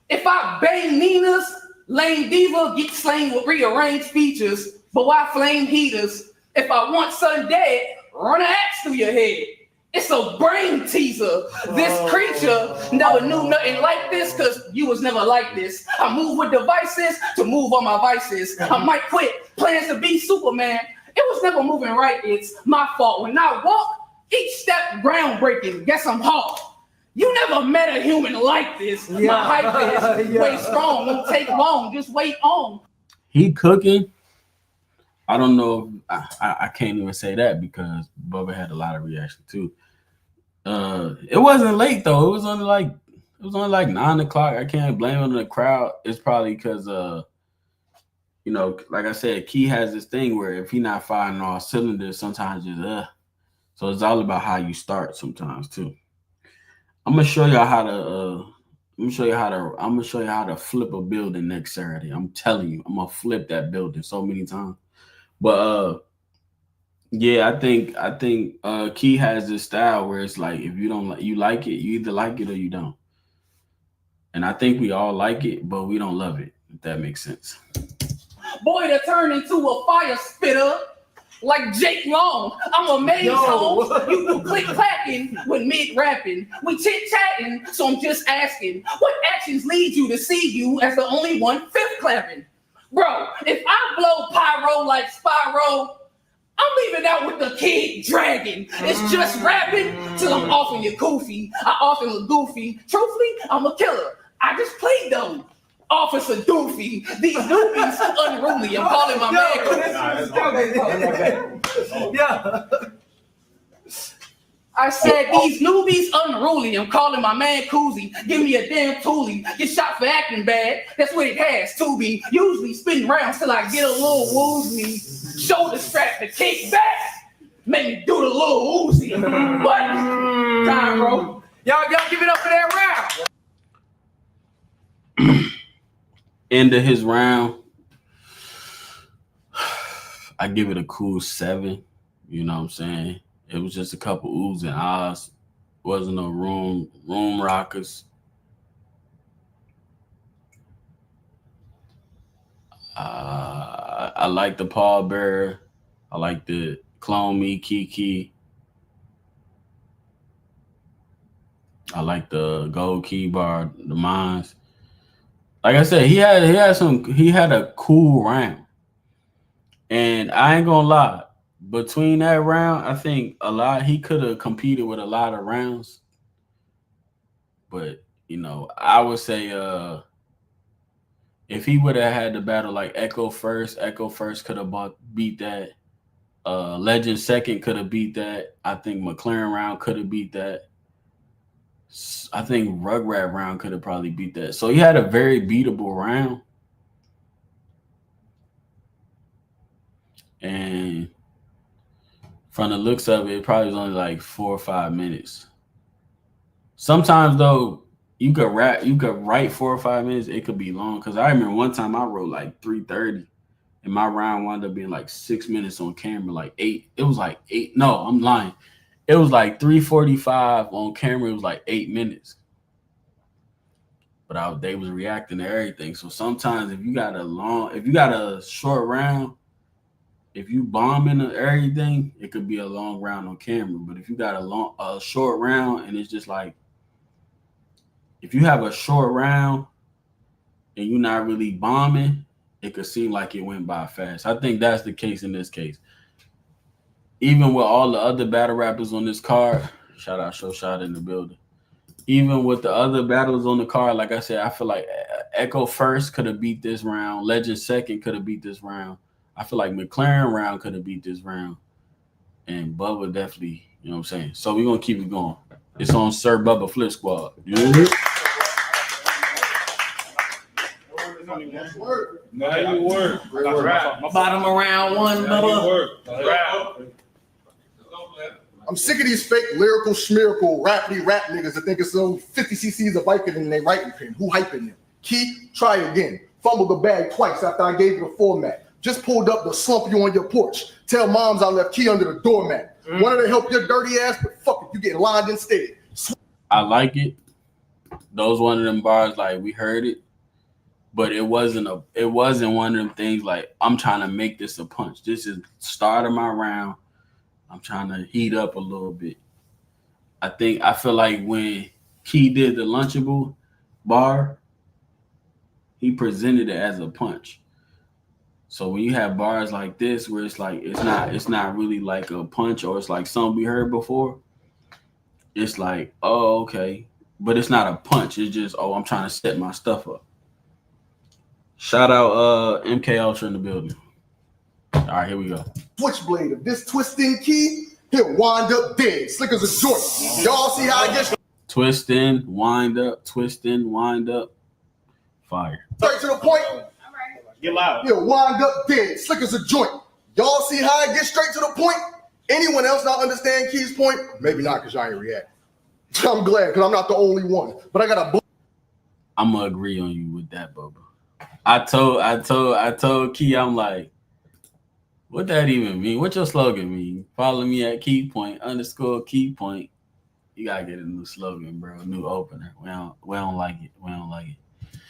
if I bang Nina's, lame diva get slain with rearranged features, but why flame heaters? If I want son dead, run an axe through your head. It's a brain teaser. This creature never knew nothing like this because you was never like this. I move with devices to move on my vices. I might quit plans to be Superman. It was never moving right. It's my fault. When I walk, each step groundbreaking. Guess I'm Hulk. You never met a human like this. Yeah. My hype is way strong. Won't take long. Just wait on. He cooking. I don't know. I can't even say that because Bubba had a lot of reaction too. It wasn't late though. It was only like 9 o'clock. I can't blame it on the crowd. It's probably because you know, like I said, Key has this thing where if he not firing all cylinders, sometimes it's so it's all about how you start sometimes too. I'm gonna show y'all how to I'm gonna show you how to flip a building next Saturday. I'm telling you, I'm gonna flip that building so many times. But yeah, I think Key has this style where it's like if you don't like you like it, you either like it or you don't. And I think we all like it, but we don't love it, if that makes sense. Boy, to turn into a fire spitter like Jake Long. I'm a maze home. You do click clacking when mid rapping. We chit chatting, so I'm just asking, what actions lead you to see you as the only one fifth clapping? Bro, if I blow pyro like Spyro, I'm leaving out with the kid dragon. It's just rapping till I'm off in your goofy. I often look goofy. Truthfully, I'm a killer. I just played them. Officer Doofy. These newbies unruly. I'm calling my man. Yeah. I said these newbies unruly. I'm calling my man Koozie. Give me a damn toolie. Get shot for acting bad. That's what it has to be. Usually spin rounds till I get a little woozy. Shoulder strap to kick back. Make me do the little Uzi. What? Time, bro. Y'all give it up for that round. End of his round, I give it a cool 7. You know what I'm saying? It was just a couple oohs and ahs. Wasn't no room rockers. I like the pallbearer. I like the clone me Kiki. I like the gold key bar, the mines. Like I said, he had a cool round. And I ain't gonna lie, between that round, I think he could have competed with a lot of rounds. But, you know, I would say if he would have had the battle like Echo first could have beat that. Legend second could have beat that. I think McLaren round could have beat that. I think Rugrat round could have probably beat that. So he had a very beatable round. And from the looks of it, it probably was only like 4 or 5 minutes. Sometimes though, you could write 4 or 5 minutes, it could be long. Cause I remember one time I wrote like 3:30 and my round wound up being like 6 minutes on camera, like 8. It was like 8. No, I'm lying. It was like 3:45 on camera. It was like 8 minutes. But they was reacting to everything. So sometimes if you got a short round, if you bombing everything, it could be a long round on camera. But if you got a short round, and it's just like, if you have a short round and you're not really bombing, it could seem like it went by fast. I think that's the case in this case. Even with all the other battle rappers on this card, shout out Show Shot in the building. Even with the other battles on the card, like I said, I feel like Echo First could have beat this round. Legend Second could have beat this round. I feel like McLaren round could have beat this round. And Bubba definitely, you know what I'm saying? So we're going to keep it going. It's on Sir Bubba Flip Squad. You know what My bottom of round one, Bubba. I'm sick of these fake lyrical, schmirical, raply rap niggas that think it's some 50 cc's of Viking in their writing pen. Who hyping them? Key, try again. Fumbled the bag twice after I gave you the format. Just pulled up to slump you on your porch. Tell moms I left Key under the doormat. Wanted to help your dirty ass, but fuck it, you getting lined instead. I like it. Those one of them bars, like, we heard it. But it wasn't one of them things like, I'm trying to make this a punch. This is start of my round. I'm trying to heat up a little bit. I feel like when Key did the Lunchable bar, he presented it as a punch. So when you have bars like this, where it's like it's not really like a punch, or it's like something we heard before, it's like, oh, okay. But it's not a punch. It's just, oh, I'm trying to set my stuff up. Shout out MK Ultra in the building. All right, here we go. Switchblade of this twisting Key, he'll wind up dead, slick as a joint. Y'all see how I get Twisting, wind up, fire. straight to the point? Get loud. He'll wind up dead, slick as a joint. Y'all see how I get straight to the point? Anyone else not understand Key's point? Maybe not, because y'all ain't react. I'm glad, because I'm not the only one. But I got a I'm gonna agree on you with that, Bubba. I told Key, I'm like, what that even mean? What your slogan mean? Follow me at Key Point _Key Point. You gotta get a new slogan, bro. A new opener. We don't like it. We don't like it.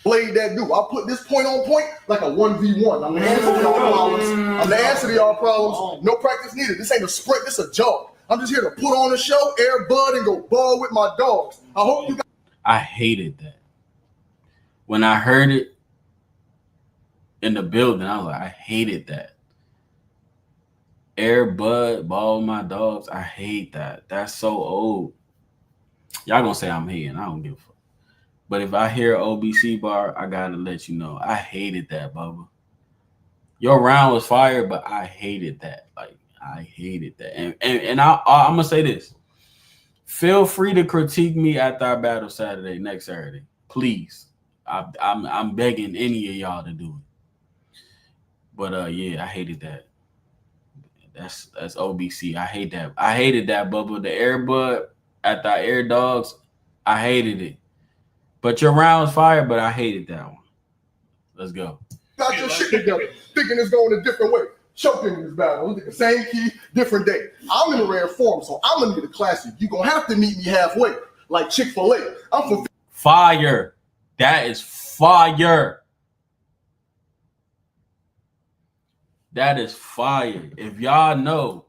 blade that do. I put this point on point like a 1v1. I'm the answer to y'all problems. I'm the answer to y'all problems. No practice needed. This ain't a sprint. This a jog. I'm just here to put on a show, air bud, and go ball with my dogs. I hope you guys. I hated that. When I heard it in the building, I was like, I hated that. Air bud, ball with my dogs. I hate that. That's so old. Y'all gonna say I'm hating. I don't give a fuck. But if I hear OBC bar, I gotta let you know. I hated that, Bubba. Your round was fire, but I hated that. Like, I hated that. And I'm gonna say this. Feel free to critique me after our battle next Saturday. Please. I'm begging any of y'all to do it. But yeah, I hated that. That's OBC. I hate that. I hated that, Bubba. The air bud at the air dogs, I hated it. But your round was fire, but I hated that one. Let's go. Got your shit together, thinking it's going a different way. Choking in this battle. The same key, different day. I'm in a rare form, so I'm gonna need a classic. You're gonna have to meet me halfway, like Chick-fil-A. I'm from fire. That is fire. That is fire. If y'all know,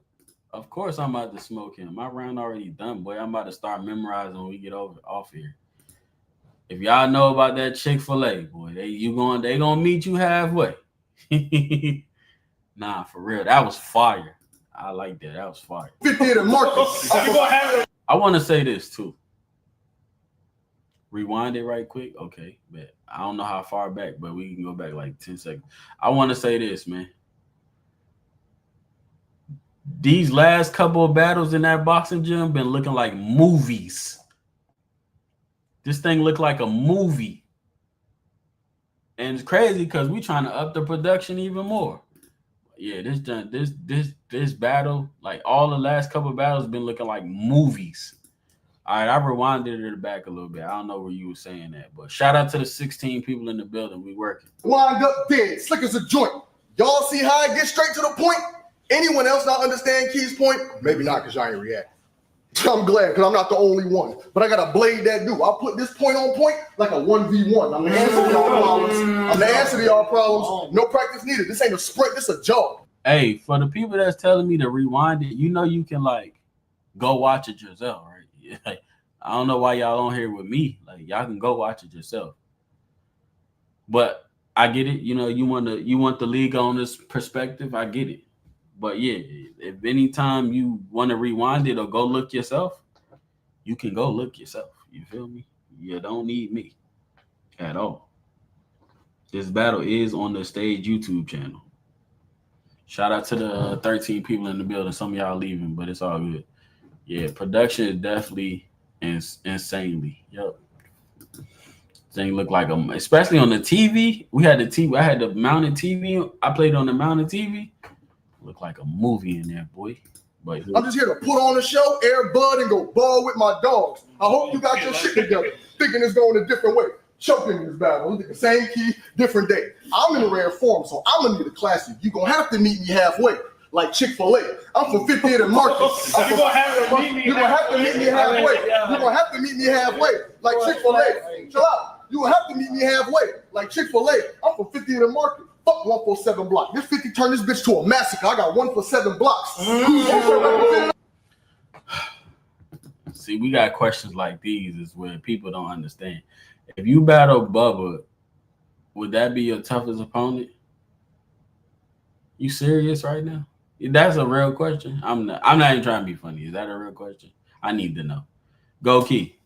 of course I'm about to smoke him. My round already done, boy. I'm about to start memorizing when we get off here. If y'all know about that Chick-fil-A, boy, they gonna meet you halfway. Nah, for real. That was fire. I like that. That was fire. 50th and Marcus. I want to say this too. Rewind it right quick. Okay, but I don't know how far back, but we can go back like 10 seconds. I want to say this, man. These last couple of battles in that boxing gym been looking like movies. This thing looked like a movie. And it's crazy because we trying to up the production even more. Yeah, this battle, like all the last couple of battles, been looking like movies. All right, I rewinded it back a little bit. I don't know where you were saying that, but shout out to the 16 people in the building. We working. Wind up dead, slick as a joint. Y'all see how I get straight to the point? Anyone else not understand Key's point? Maybe not, because y'all ain't react. I'm glad, because I'm not the only one. But I got a blade that do. I'll put this point on point like a 1v1. I'm the answer to y'all problems. I'm the answer to y'all problems. No practice needed. This ain't a sprint, this a jog. Hey, for the people that's telling me to rewind it, you know you can like go watch it yourself, right? Like, I don't know why y'all on here with me. Like y'all can go watch it yourself. But I get it. You know, you want the league on this perspective. I get it. But yeah, if anytime you want to rewind it or go look yourself, you can go look yourself. You feel me? You don't need me at all. This battle is on the Stage YouTube channel. Shout out to the 13 people in the building. Some of y'all leaving, but it's all good. Yeah, production is definitely insanely. Yep. Thing look like especially on the TV. We had the TV. I had the mounted TV. I played on the mounted TV. Look like a movie in there, boy. But I'm just here to put on a show, air bud, and go ball with my dogs. I hope you got your shit together, thinking it's going a different way. Choking in this battle. The same key, different day. I'm in rare form, so I'm gonna need a classic. You're gonna have to meet me halfway. Like Chick-fil-A. I'm from 50th and Market. You're gonna have to meet me halfway. You're gonna have to meet me halfway. Like Chick-fil-A. Chill out. You will have to meet me halfway. Like Chick-fil-A. I'm from 50th and Market. Fuck 147 block. This 50 turned this bitch to a massacre. I got 1 for 7 blocks. See, we got questions like these is where people don't understand. If you battle Bubba, would that be your toughest opponent? You serious right now? That's a real question. I'm not even trying to be funny. Is that a real question? I need to know. Go Key.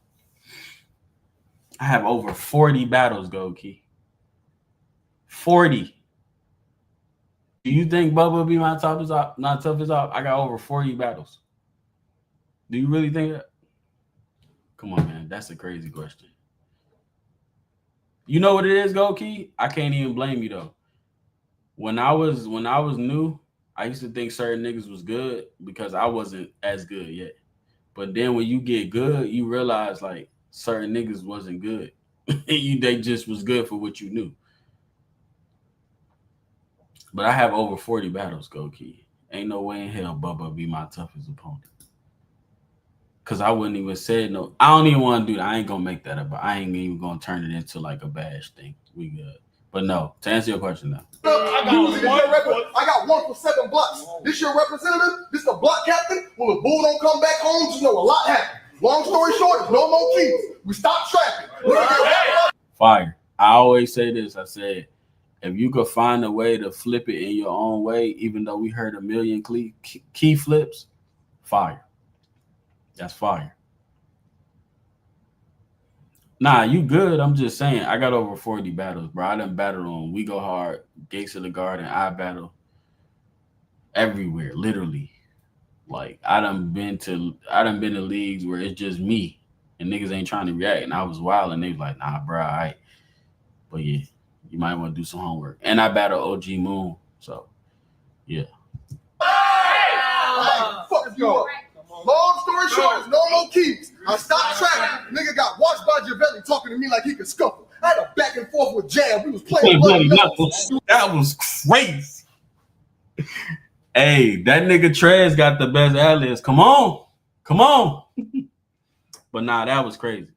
I have over 40 battles, Go Key. 40. Do you think Bubba will be my toughest op? Not toughest op. I got over 40 battles. Do you really think that? Come on, man. That's a crazy question. You know what it is, Go Key? I can't even blame you though. When I was new, I used to think certain niggas was good because I wasn't as good yet. But then when you get good, you realize like certain niggas wasn't good. They just was good for what you knew. But I have over 40 battles, Go Key. Ain't no way in hell Bubba be my toughest opponent. Cause I wouldn't even say no. I don't even want to do that. I ain't gonna make that up. But I ain't even gonna turn it into like a bash thing. We good. But no, to answer your question now. I got 1 for 7 blocks. This your representative? This the block captain? Well, if Bull don't come back home, just know a lot happened. Long story short, no more keys. We stopped trapping. Fire. I always say this. I said, if you could find a way to flip it in your own way, even though we heard a million key flips, fire. That's fire. Nah, you good. I'm just saying, I got over 40 battles, bro. I done battled on We Go Hard, Gates of the Garden. I battle everywhere, literally. Like I done been to leagues where it's just me and niggas ain't trying to react. And I was wild and they was like, nah, bro, all right. But yeah, you might want to do some homework. And I battle OG Moon. So yeah. Fuck you up. Long story short, no more keys. I stopped tracking. Nigga got watched by Javelli talking to me like he could scuffle. I had a back and forth with Jab. We was playing bloody knuckles. That was crazy. Hey, that nigga Trez got the best ad-libs. Come on. But nah, that was crazy.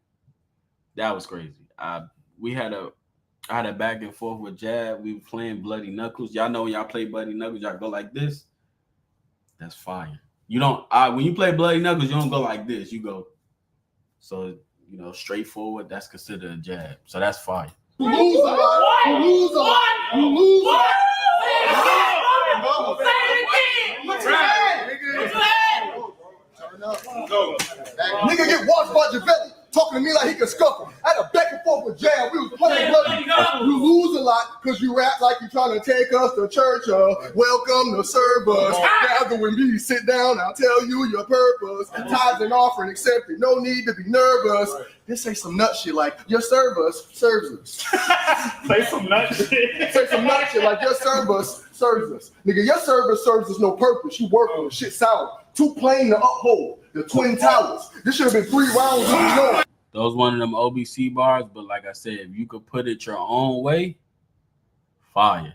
That was crazy. I had a back and forth with Jab. We were playing bloody knuckles. Y'all know when y'all play bloody knuckles, y'all go like this. That's fire. You don't when you play bloody knuckles, you don't go like this. You go so straightforward. That's considered a jab. So that's fire. You lose a lot. Nigga get watched by Javelli talking to me like he could scuffle. I had a back and forth with Jab. We was playing bloody. You lose a lot because you rap like you're trying to take us to church. Welcome to service. Gather with me, sit down. I'll tell you your purpose. Tithes and offering accepted. No need to be nervous. This say some nut shit like your service serves us. Say some nut shit. Say some nut shit like your service serves us. Nigga, your service serves us no purpose. You work on shit sour. Too plain to uphold. The Twin Towers. This should have been 3 rounds. Those one of them OBC bars, but like I said, if you could put it your own way, fire.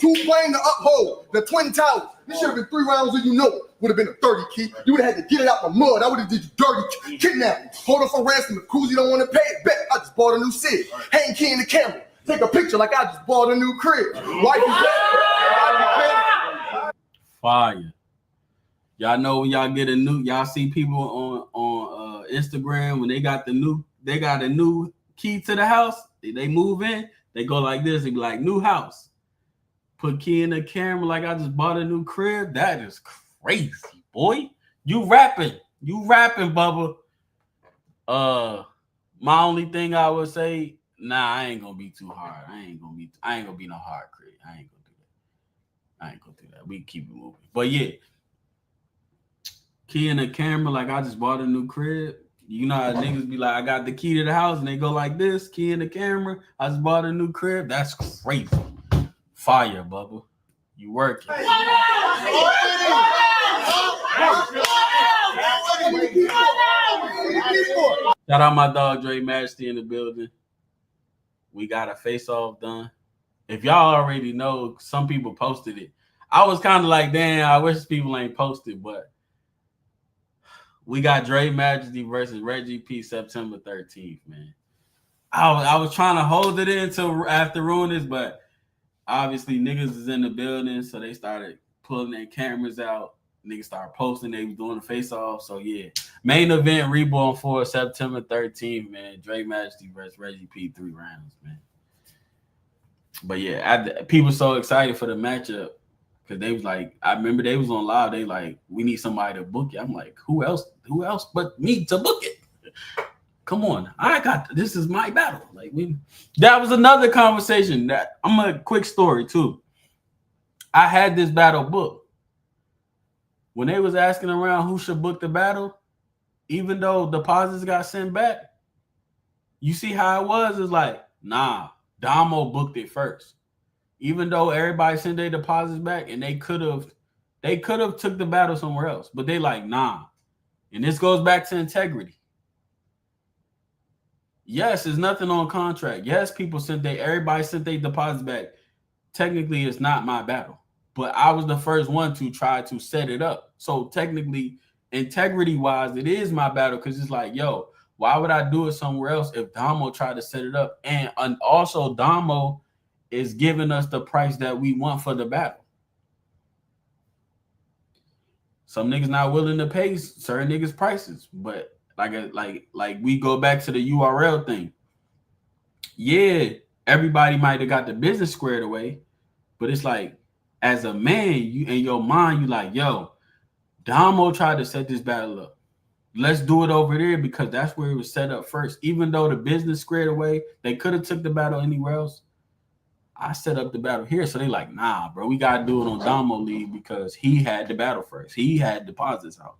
2 planes to uphold, the Twin Towers. This should have been 3 rounds and you know it. Would have been a 30, Key. You would have had to get it out the mud. I would have did you dirty, kidnapping, hold up for ransom. If Koozie don't want to pay it, bet I just bought a new Sid. Hang Key in the camera. Take a picture like I just bought a new crib. Wife is back. Fire. Y'all know when y'all get a new, y'all see people on Instagram when they got a new key to the house. They move in, they go like this. They be like, new house. Put Key in the camera like I just bought a new crib. That is crazy, boy. You rapping, Bubba. My only thing I would say, nah, I ain't gonna be too hard. I ain't gonna be no hard critic. I ain't gonna do that. We can keep it moving. But yeah, Key in the camera like I just bought a new crib. You know how niggas be like, I got the key to the house, and they go like this, Key in the camera. I just bought a new crib. That's crazy. Fire, Bubba. You working. Shout out my dog Dre Majesty in the building. We got a face-off done. If y'all already know, some people posted it. I was kind of like, damn, I wish people ain't posted, but we got Dre Majesty versus Reggie P September 13th, man. I was trying to hold it in until after Ruinous, but obviously niggas is in the building, so they started pulling their cameras out. Niggas started posting, they was doing the face-off. So yeah, main event Reborn for September 13th, man. Dre Majesty versus Reggie P, 3 rounds, man. But yeah, people so excited for the matchup because they was like, I remember they was on live. They like, we need somebody to book it. I'm like, who else but me to book it? Come on, this is my battle. Like that was another conversation. That I'm a quick story too. I had this battle booked. When they was asking around who should book the battle, even though deposits got sent back, you see how it was? It's like, nah, Damo booked it first. Even though everybody sent their deposits back and they could have took the battle somewhere else, but they like, nah. And this goes back to integrity. Yes, there's nothing on contract. Yes, everybody sent their deposits back. Technically, it's not my battle. But I was the first one to try to set it up. So technically, integrity-wise, it is my battle because it's like, yo, why would I do it somewhere else if Damo tried to set it up? And also, Damo is giving us the price that we want for the battle. Some niggas not willing to pay certain niggas prices, but like we go back to the URL thing. Yeah, everybody might have got the business squared away, but it's like, as a man, you in your mind, you like, yo, Damo tried to set this battle up. Let's do it over there because that's where it was set up first. Even though the business squared away, they could have took the battle anywhere else. I set up the battle here. So they like, nah, bro, we got to do it on Damo League because he had the battle first. He had deposits out.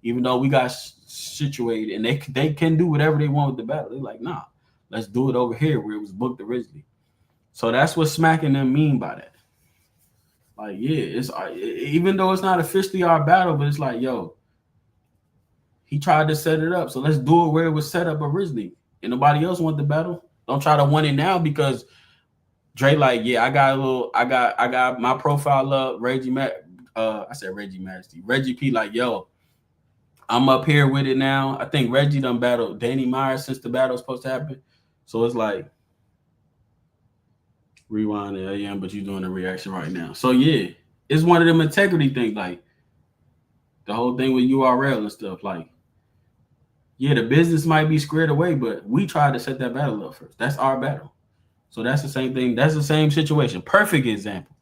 Even though we got situated and they can do whatever they want with the battle. They're like, nah, let's do it over here where it was booked originally. So that's what smacking them mean by that. Like, yeah, it's even though it's not officially our battle, but it's like, yo, he tried to set it up. So let's do it where it was set up originally. And nobody else want the battle. Don't try to win it now because Dre like, yeah, I got my profile up. Reggie Majesty. Reggie P like, yo, I'm up here with it now. I think Reggie done battled Danny Myers since the battle was supposed to happen. So it's like, rewind it, yeah, but you're doing a reaction right now. So yeah, it's one of them integrity things, like the whole thing with URL and stuff. Like, yeah, the business might be squared away, but we tried to set that battle up first. That's our battle. So that's the same thing. That's the same situation. Perfect example.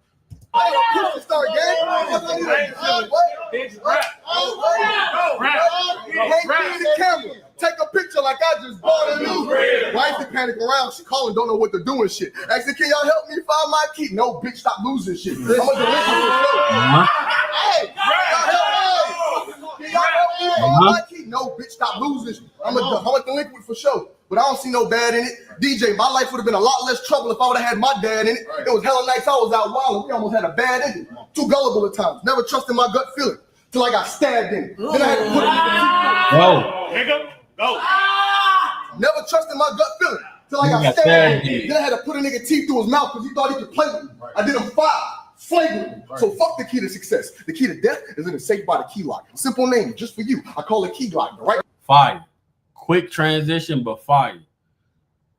Take a picture like I just bought a new crib. Wifey panic around. She calling, don't know what to do and shit. Asking, can y'all help me find my key? No, bitch, stop losing shit. I'm gonna delete you. Hey, can y'all help me find my key? No, bitch, stop losing shit. I'm a delinquent for sure. But I don't see no bad in it. DJ, my life would have been a lot less trouble if I would have had my dad in it. It was hella nights I was out wilding. We almost had a bad ending. Too gullible at times. Never trusted my gut feeling till I got stabbed in it. Then I had to put it in the Go. Never trusted my gut feeling till I got stabbed in it. Then I had to put a nigga teeth through his mouth because he thought he could play with me. I did him 5. flagrantly. Right. So fuck the key to success. The key to death is in the safe by the key lock. Simple name, just for you. I call it key lock, right? Fire. Quick transition, but fire.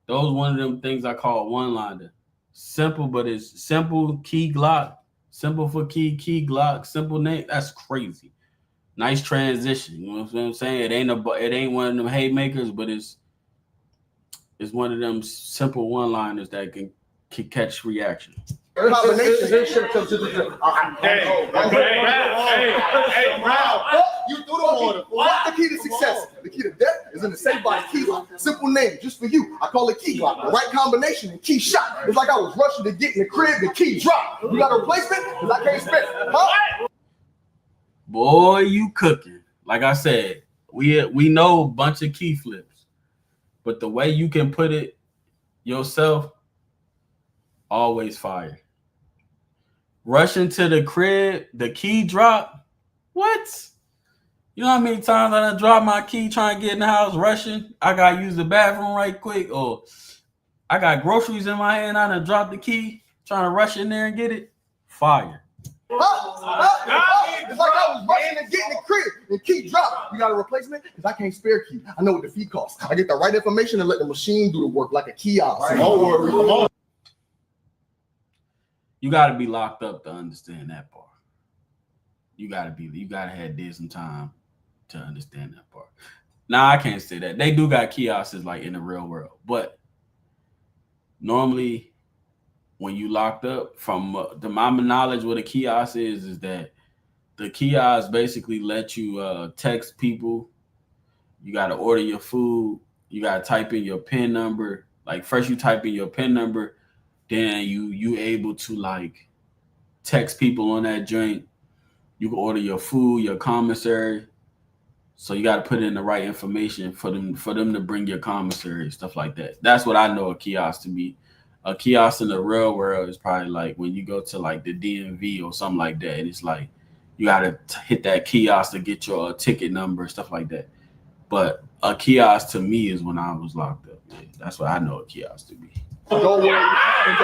Those one of them things I call one-liner. Simple, but it's simple key Glock. Simple for key Glock. Simple name. That's crazy. Nice transition. You know what I'm saying? It ain't one of them haymakers, but it's one of them simple one-liners that can catch reaction. Hey, you threw the order. What's the key to success? The key to death is in the safe by the key lock. Simple name, just for you. I call it key lock. The right combination and key shot. It's like I was rushing to get in the crib, the key drop. You got a replacement? Because I can't spend. Huh? Boy, you cooking. Like I said, we know a bunch of key flips, but the way you can put it yourself, always fire. Rushing to the crib, the key drop. What? You know how many times I done dropped my key trying to get in the house rushing? I got to use the bathroom right quick, or I got groceries in my hand. I done dropped the key trying to rush in there and get it. Fire. It's like I was rushing and getting the crib and key drop. You got a replacement? Because I can't spare key. I know what the fee costs. I get the right information and let the machine do the work like a kiosk. Right. Don't worry. Come on. You got to be locked up to understand that part. You got to have did some time to understand that part. Now, I can't say that. They do got kiosks like in the real world. But normally, when you locked up, from my knowledge, what a kiosk is that the kiosk basically let you text people. You got to order your food. You got to type in your PIN number. Like first you type in your PIN number. Then you able to like text people on that joint. You can order your food, your commissary. So you got to put in the right information for them to bring your commissary, stuff like that. That's what I know a kiosk to be. A kiosk in the real world is probably like when you go to like the DMV or something like that. And it's like you got to hit that kiosk to get your ticket number, stuff like that. But a kiosk to me is when I was locked up. Yeah, that's what I know a kiosk to be. Don't worry. I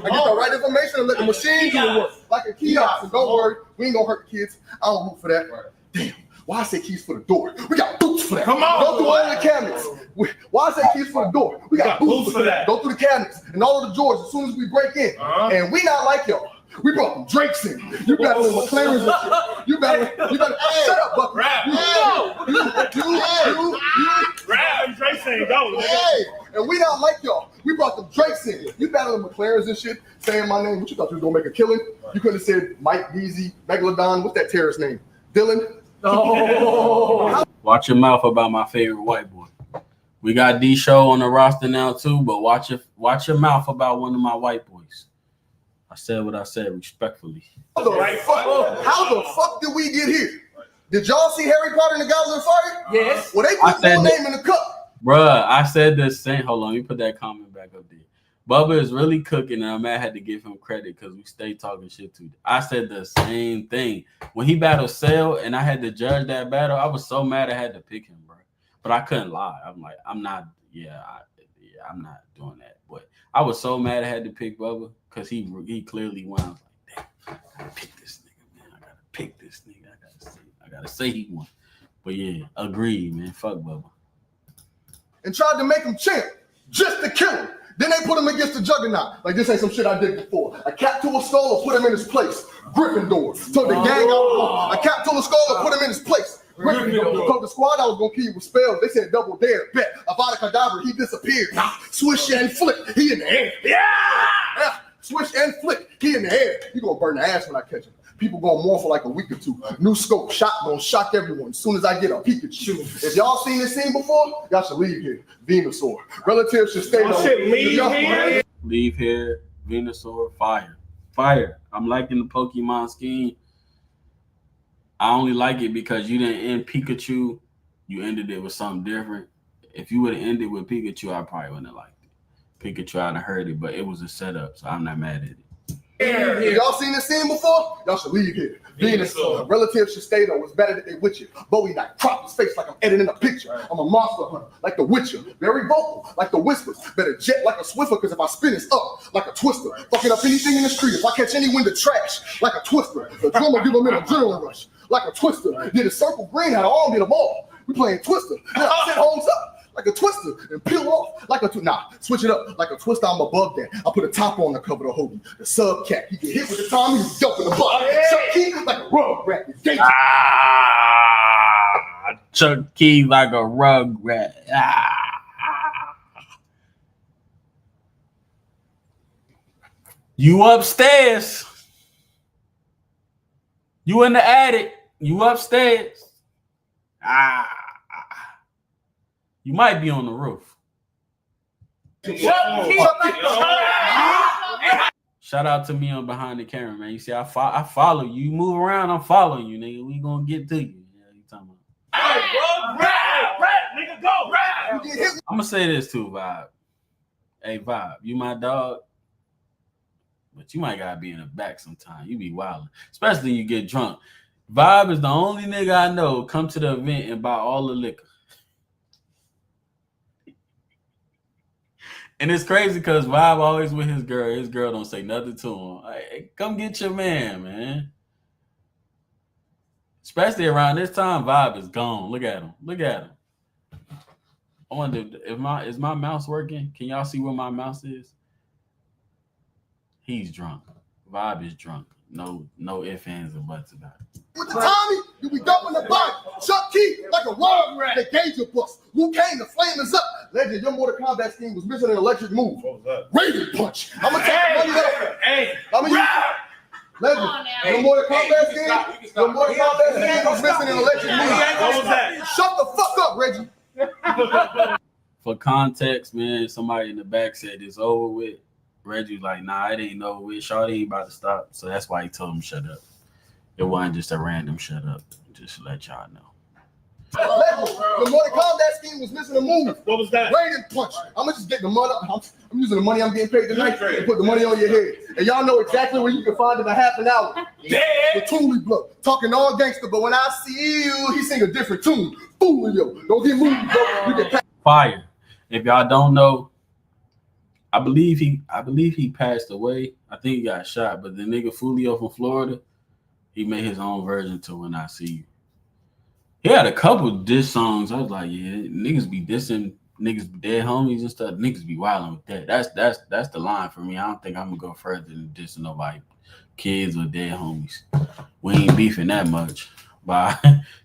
get the right information and let the machine do the work. Like a kiosk. And don't worry. We ain't going to hurt the kids. I don't root for that. Damn. Why I say keys for the door? We got boots for that. Come on. Go through all the cabinets. Why I say keys for the door? We got boots for that. Go through the cabinets and all of the drawers as soon as we break in. And we not like y'all. We brought them Drakes in. You better than McLaren's and shit. You better. Shut up, Buck. Rap. Drakes ain't go. Hey, and we not like y'all. We brought them Drakes in. You better than McLaren's and shit. Saying my name. What you thought you was gonna make a killing? You could have said Mike Beasley, Megalodon. What's that terrorist name? Dylan. Oh. Watch your mouth about my favorite white boy. We got D Show on the roster now too, but watch your mouth about one of my white boys. I said what I said respectfully. How the fuck did we get here? Did y'all see Harry Potter and the Goblet of Fire? Yes. Well, they put your name in the cup. Bruh, I said the same. Hold on, let me put that comment back up there. Bubba is really cooking, and I had to give him credit because we stay talking shit too. I said the same thing. When he battled Cell and I had to judge that battle, I was so mad I had to pick him, bro. But I couldn't lie. I'm like, I'm not doing that. But I was so mad I had to pick Bubba because he clearly won. I was like, damn, I gotta pick this nigga, man. I gotta pick this nigga. I gotta say he won. But yeah, agreed, man. Fuck Bubba. And tried to make him champ just to kill him. Then they put him against the Juggernaut. Like, this ain't some shit I did before. A cap to a skull or put him in his place. Gryffindor. So the gang out. A cap to a skull or put him in his place. Gryffindor. So the squad I was going to kill you with spells. They said double dare. Bet. Avada Kedavra. He disappeared. Swish and flick. He in the air. Yeah. Swish and flick. He in the air. You going to burn the ass when I catch him. People gonna mourn for like a week or two. New scope, shot gonna shock everyone as soon as I get a Pikachu. If y'all seen this scene before, y'all should leave here. Venusaur. Relatives should stay here. Leave here. Venusaur. Fire. I'm liking the Pokemon scheme. I only like it because you didn't end Pikachu. You ended it with something different. If you would have ended with Pikachu, I probably wouldn't have liked it. Pikachu, I'd have heard it, but it was a setup, so I'm not mad at it. If y'all seen this scene before, y'all should leave here. Venus, relatives should stay though. It's better that they with you. Bowie like crop his face like I'm editing a picture. I'm a monster hunter, like the Witcher. Very vocal, like the Whispers. Better jet like a Swiffer, because if I spin it's up like a twister. Fucking up anything in the street. If I catch any wind of trash, like a twister. The drummer give them an adrenaline rush, like a twister. Did a circle green, had an arm, did them all. We playing twister. Now set homes up like a twister and peel off like a switch it up like a twister. I'm above that. I put a top on the cover of the hoodie. The sub cat. He get hit with the Tommy. He's dope in the butt. Chuck Key like a rug rat. Chuck Key like a rug rat. You upstairs. You in the attic. You upstairs. You might be on the roof. Shout out to me on behind the camera, man. You see, I follow you. You move around, I'm following you, nigga. We gonna get to you. Yeah, you talking about? Nigga, go. I'm gonna say this too, Vibe. Hey, Vibe, you my dog, but you might gotta be in the back sometime. You be wilding, especially when you get drunk. Vibe is the only nigga I know come to the event and buy all the liquor. And it's crazy because Vibe always with his girl. His girl don't say nothing to him. Hey, come get your man. Especially around this time, Vibe is gone. Look at him. I wonder if is my mouse working? Can y'all see where my mouse is? He's drunk. Vibe is drunk. No ifs, ands, or buts about it. With the Tommy, you be dumping the body. Chuck Key like a rug rat. The gauge your bust. Who came? The flame is up. Legend, your Mortal Kombat scheme was missing an electric move. What was that? Raven punch. I'm gonna take the money up. Hey. Legend, your Mortal Kombat scheme. Your Mortal Kombat scheme was missing an electric move. What was that? Shut the fuck up, Reggie. For context, man, somebody in the back said it's over with. Reggie was like, nah, it ain't over with. Shawty ain't about to stop. So that's why he told him shut up. It wasn't just a random shut up. Just to let y'all know. The Mortal Kombat scheme was missing a move. What was that? Raven punch. I'm gonna just get the money. I'm using the money I'm getting paid tonight and put the money on your head. And y'all know exactly where you can find it in a half an hour. The Tooley blood. Talking all gangster, but when I see you, he sing a different tune. Fooling yo. Don't get moved, bro. You get Fire. If y'all don't know, I believe he passed away. I think he got shot, but the nigga Fulio from Florida, he made his own version to When I See You. He had a couple diss songs. I was like, yeah, niggas be dissing niggas dead homies and stuff. Niggas be wilding with that. That's the line for me. I don't think I'm gonna go further than dissing nobody, kids or dead homies. We ain't beefing that much. Bye.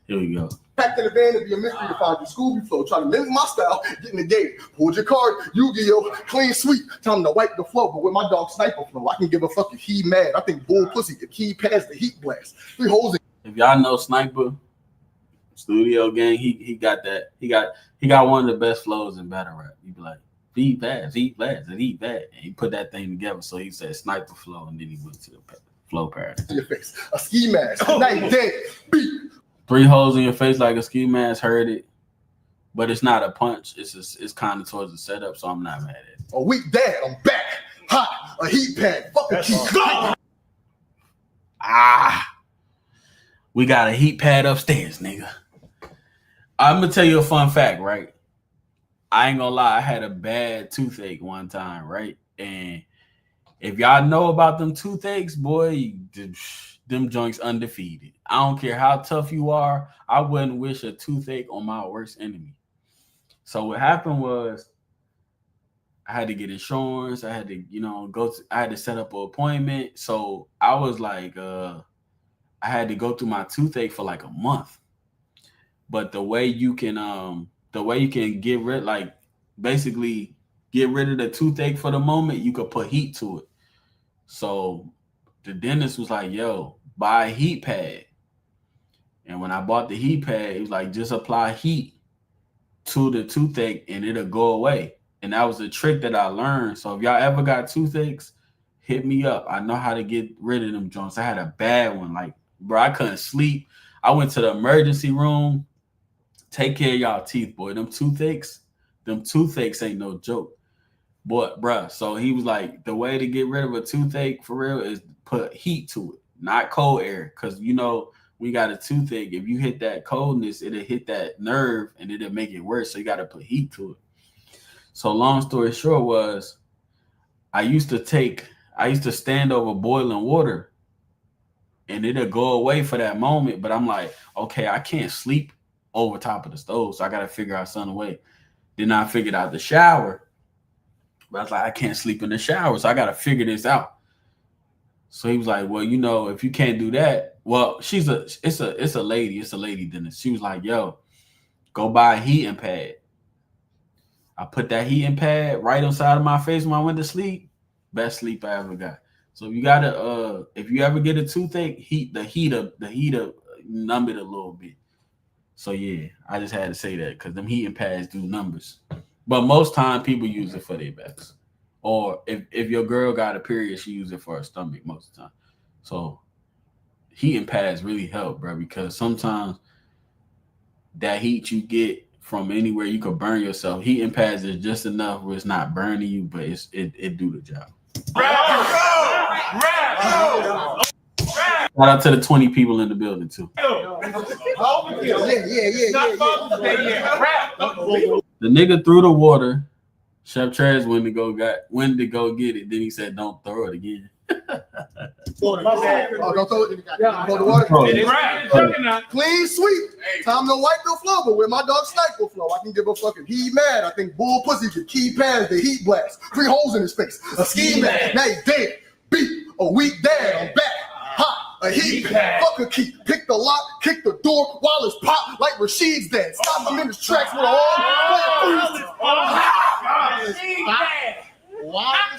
Here we go. Packed in the van to be a mystery to find your Scooby Flow. Trying to mimic my style, get in the gate. Pulled your card, Yu-Gi-Oh! Clean sweep. Time to wipe the flow. But with my dog Sniper Flow, I can give a fuck if he mad. I think Bull Pussy, the key pass the heat blast. 3 holes in. If y'all know Sniper, Studio Gang, he got that. He got one of the best flows in battle rap. He be like, beat fast, eat fast, and eat fast. And he put that thing together. So he said Sniper Flow, and then he went to the flow parody. Your face. A ski mask. Night dead. Beat. 3 holes in your face like a ski mask, heard it. But it's not a punch. It's kind of towards the setup, so I'm not mad at it. A week dad, I'm back. Hot. A heat pad. Fuck a key. We got a heat pad upstairs, nigga. I'm gonna tell you a fun fact, right? I ain't gonna lie, I had a bad toothache one time, right? And if y'all know about them toothaches, boy, them joints undefeated. I don't care how tough you are. I wouldn't wish a toothache on my worst enemy. So what happened was I had to get insurance. I had to, I had to set up an appointment. So I was like, I had to go through my toothache for like a month. But the way you can get rid, basically get rid of the toothache for the moment, you could put heat to it. So the dentist was like, yo, buy a heat pad. And when I bought the heat pad, it was like, just apply heat to the toothache and it'll go away. And that was a trick that I learned. So if y'all ever got toothaches, hit me up. I know how to get rid of them joints. I had a bad one. Like, bro, I couldn't sleep. I went to the emergency room. Take care of y'all teeth, boy. Them toothaches ain't no joke. But bruh, so he was like, the way to get rid of a toothache for real is put heat to it, not cold air. Cause you know, we got a toothache. If you hit that coldness, it'll hit that nerve and it'll make it worse. So you gotta put heat to it. So long story short was I used to stand over boiling water and it'll go away for that moment. But I'm like, okay, I can't sleep over top of the stove. So I gotta figure out some way. Then I figured out the shower. But I was like, I can't sleep in the shower, so I got to figure this out. So he was like, well, you know, if you can't do that, well, it's a lady dentist. She was like, yo, go buy a heating pad. I put that heating pad right inside of my face when I went to sleep. Best sleep I ever got. So if you ever get a toothache, the heater numb it a little bit. So yeah, I just had to say that because them heating pads do numbers. But most time people use it for their backs. Or if your girl got a period, she use it for her stomach most of the time. So heating pads really help, bro, because sometimes that heat you get from anywhere you could burn yourself. Heating pads is just enough where it's not burning you, but it do the job. Shout out to the 20 people in the building too. The nigga threw the water. Chef Trash went to go get it. Then he said, "Don't throw it again." Don't throw it. Throw the water. Clean sweep. Time to wipe the floor, but with my dog Sniper flow, I can give a fucking. He mad. I think bull pussy get key pads, the heat blast, 3 holes in his face, a ski mask. Now he dead. Beat a weak dad. I'm back. Hot. A heat pad. Fuck a key. Pick the lock. Kick the door while it's pop like Rashid's dad. Stop him in his tracks with a arm.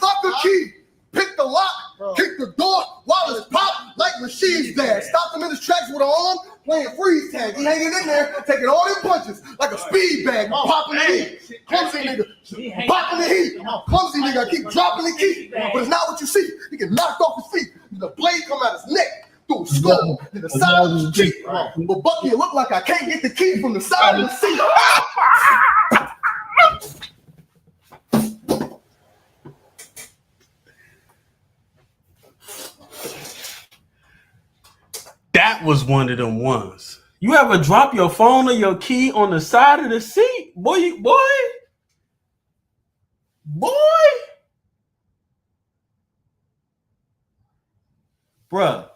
Fuck a key. Pick the lock. Kick the door while it's pop like Rashid's dad. Stop him in his tracks with an arm. Playing freeze tag. He hanging in there, taking all them punches like a speed bag. Popping the heat. Clumsy nigga. Popping the heat. Clumsy nigga. I keep dropping the key. But it's not what you see. He get knocked off his feet. The blade come out his neck. Through his skull to the side of the street. But Bucky, it look like I can't get the key from the side of the seat. That was one of them ones. You ever drop your phone or your key on the side of the seat? Boy. Bruh,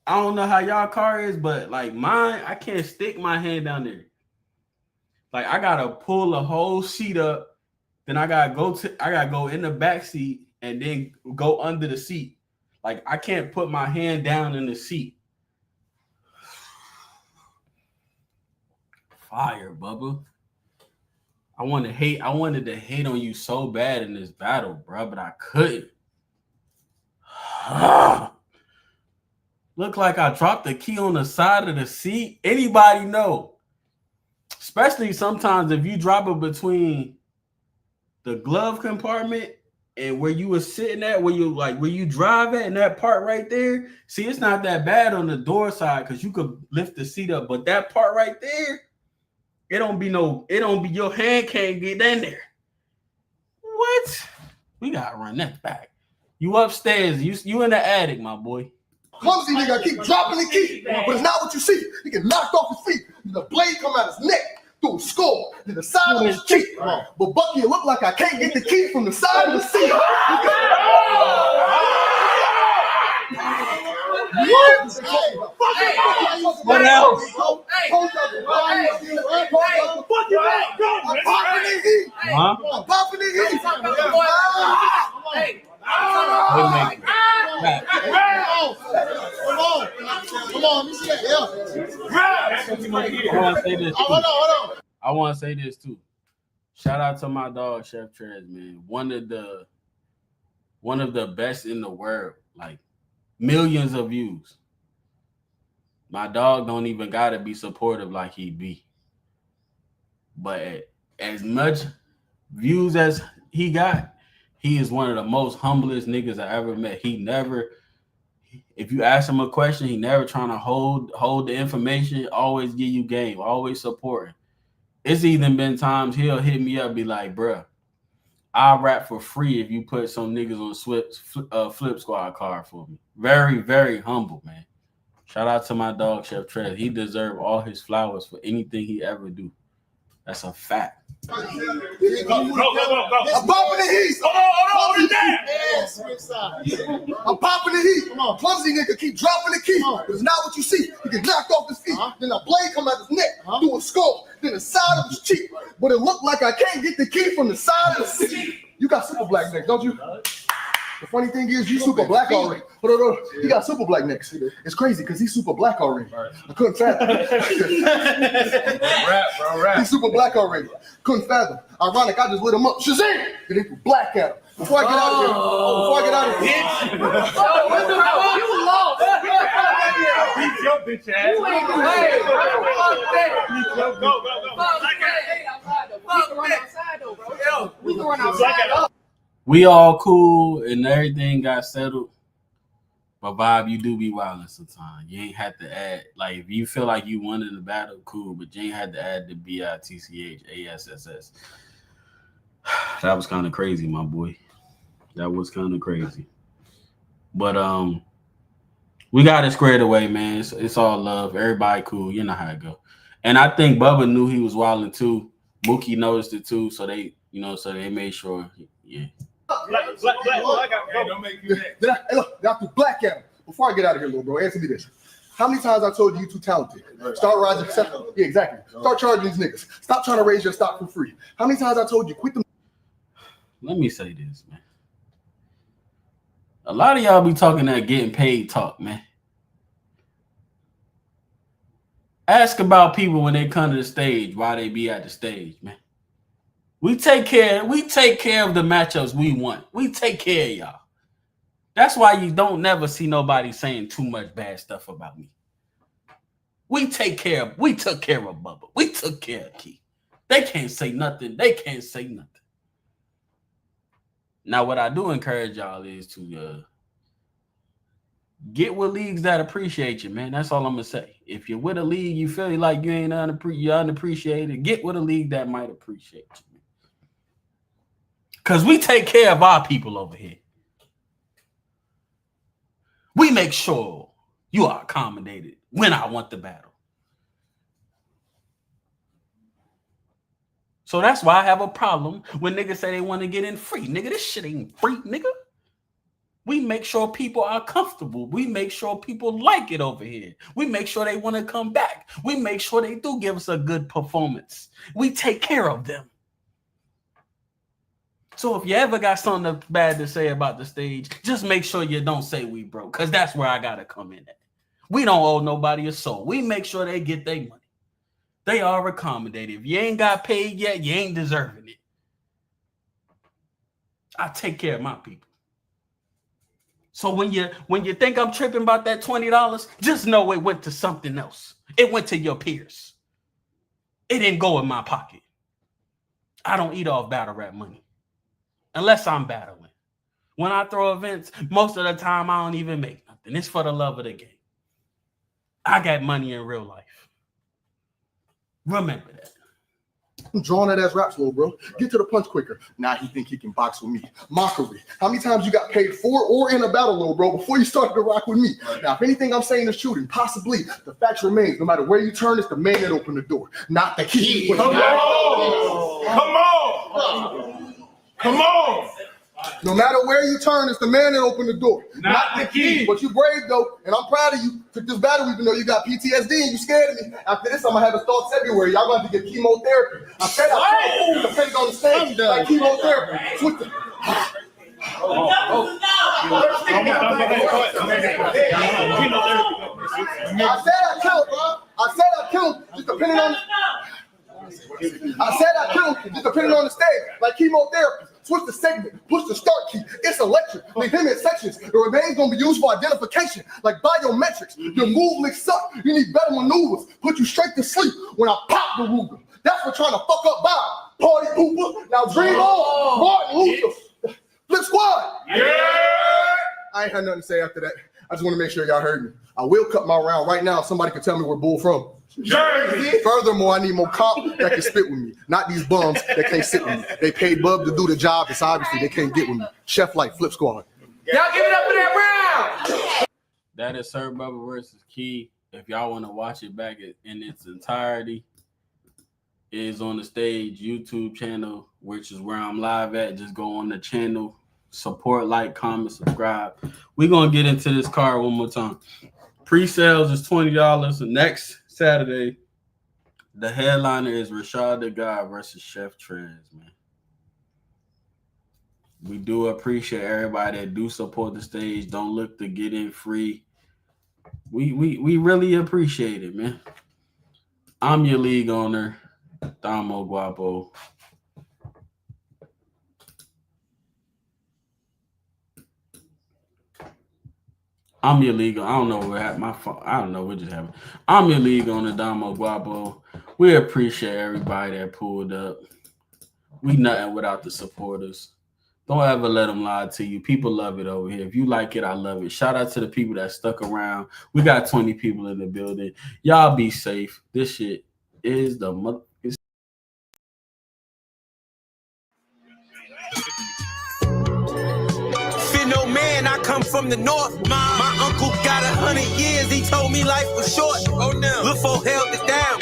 I don't know how y'all car is, but like mine, I can't stick my hand down there. Like I gotta pull the whole seat up, then I gotta go in the back seat and then go under the seat. Like I can't put my hand down in the seat. Fire, Bubba. I wanted to hate on you so bad in this battle, bro, but I couldn't. Look like I dropped the key on the side of the seat. Anybody know? Especially sometimes if you drop it between the glove compartment and where you were sitting at, where you drive at, and that part right there. See, it's not that bad on the door side because you could lift the seat up, but that part right there, it don't be your hand can't get in there. What? We gotta run that back. You upstairs, you in the attic, my boy. Clumsy nigga, I keep dropping the key, but it's not what you see. He get knocked off his feet. The blade come out his neck through his skull to the side of his cheek. But Bucky, it look like I can't get the key from the side of the seat. What else? I'm popping the heat. Huh? I'm popping the heat. Come on, let me see that. I want to say this too. Shout out to my dog, Chef Trez, man. One of the best in the world. Like millions of views. My dog don't even gotta be supportive like he be. But as much views as he got, he is one of the most humblest niggas I ever met. He never, if you ask him a question, he never trying to hold the information, always give you game, always supporting. It's even been times he'll hit me up, be like, bruh, I'll rap for free if you put some niggas on Flip Squad card for me. Very, very humble, man. Shout out to my dog, Chef Trez. He deserves all his flowers for anything he ever do. That's a fact. Go. I'm popping the heat. Hold on, damn. I'm popping the heat. Clumsy nigga keep dropping the key. It's not what you see. He get knocked off his feet. Then a blade come out his neck, through a skull, then the side of his cheek. But it looked like I can't get the key from the side of the seat. You got super black necks, don't you? The funny thing is, you super black already. Hold on. He got super black necks. It's crazy because he's super black already. I couldn't fathom. Rap. He's super black already. Couldn't fathom. Ironic, I just lit him up. Shazam! And they black at him. Before I get out of here. You lost. Beat your bitch ass. You ain't way. Go. We can run outside. We all cool and everything got settled. But Bob, you do be wilding sometimes. You ain't had to add, like, if you feel like you won in the battle, cool, but you ain't had to add the BITCHASSS. That was kind of crazy, my boy. That was kind of crazy. But we got it squared away, man. It's all love. Everybody cool. You know how it go. And I think Bubba knew he was wilding too. Mookie noticed it too, so they made sure. Yeah. Black. Don't make you that. Then I threw black at him. Before I get out of here, little bro, answer me this. How many times I told you too talented? Start rising. Yeah, exactly. Start charging these niggas. Stop trying to raise your stock for free. How many times I told you quit them? Let me say this, man. A lot of y'all be talking that getting paid talk, man. Ask about people when they come to the stage, why they be at the stage, man. We take care of the matchups we want. We take care of y'all. That's why you don't never see nobody saying too much bad stuff about me. We took care of Bubba. We took care of Key. They can't say nothing. Now, what I do encourage y'all is to get with leagues that appreciate you, man. That's all I'm gonna say. If you're with a league, you feel like you ain't you're unappreciated, get with a league that might appreciate you. Because we take care of our people over here. We make sure you are accommodated when I want the battle. So that's why I have a problem when niggas say they want to get in free. Nigga, this shit ain't free, nigga. We make sure people are comfortable. We make sure people like it over here. We make sure they want to come back. We make sure they do give us a good performance. We take care of them. So if you ever got something bad to say about the stage, just make sure you don't say we broke, because that's where I got to come in at. We don't owe nobody a soul. We make sure they get their money. They are accommodated. If you ain't got paid yet, you ain't deserving it. I take care of my people. So when you think I'm tripping about that $20, just know it went to something else. It went to your peers. It didn't go in my pocket. I don't eat off battle rap money unless I'm battling. When I throw events, most of the time I don't even make nothing. It's for the love of the game. I got money in real life. Remember that. I'm drawing that ass raps, little bro. Get to the punch quicker. Now he think he can box with me. Mockery. How many times you got paid for or in a battle, little bro, before you started to rock with me? Now, if anything I'm saying is true, possibly the fact remains. No matter where you turn, it's the man that opened the door, not the key. Come on. No matter where you turn, it's the man that opened the door, Not the key. But you brave though, and I'm proud of you. Took this battle even though you got PTSD and you scared of me. After this, I'm gonna have his thoughts everywhere. Y'all gonna have to get chemotherapy. I said I depending on the stage, like chemotherapy. Switch the I said I killed, bro. I said I killed, just depending on the stage, like chemotherapy. Switch the segment, push the start key. It's electric. Leave him in sections. The remains gonna be used for identification, like biometrics. Your movements suck. You need better maneuvers. Put you straight to sleep when I pop the Ruger. That's for trying to fuck up Bob. Party pooper. Now dream on. Martin Luther. Flip squad. Yeah. I ain't had nothing to say after that. I just want to make sure y'all heard me. I will cut my round right now. Somebody can tell me where Bull from. Jersey. Furthermore, I need more cop that can spit with me, not these bums that can't sit with me. They paid Bub to do the job. It's obviously they can't get with me. Chef like Flip Squad. Y'all give it up for that round. That is Sir Bubba versus Key. If y'all want to watch it back in its entirety, it is on the Stage YouTube channel, which is where I'm live at. Just go on the channel, support, like, comment, subscribe. We're going to get into this card one more time. Pre-sales is $20. Next Saturday, the headliner is Rashad the God versus Chef Trez, man. We do appreciate everybody that do support the Stage. Don't look to get in free. We really appreciate it, man. I'm your league owner, Damo Guapo. I'm your league. I don't know what happened. My phone. I don't know what just happened. I'm your league owner, Damo Guapo. We appreciate everybody that pulled up. We nothing without the supporters. Don't ever let them lie to you. People love it over here. If you like it, I love it. Shout out to the people that stuck around. We got 20 people in the building. Y'all be safe. This shit is the mother. Fear no man, I come from the north. My uncle got 100 years. He told me life was short. Oh no. Lufo held it down.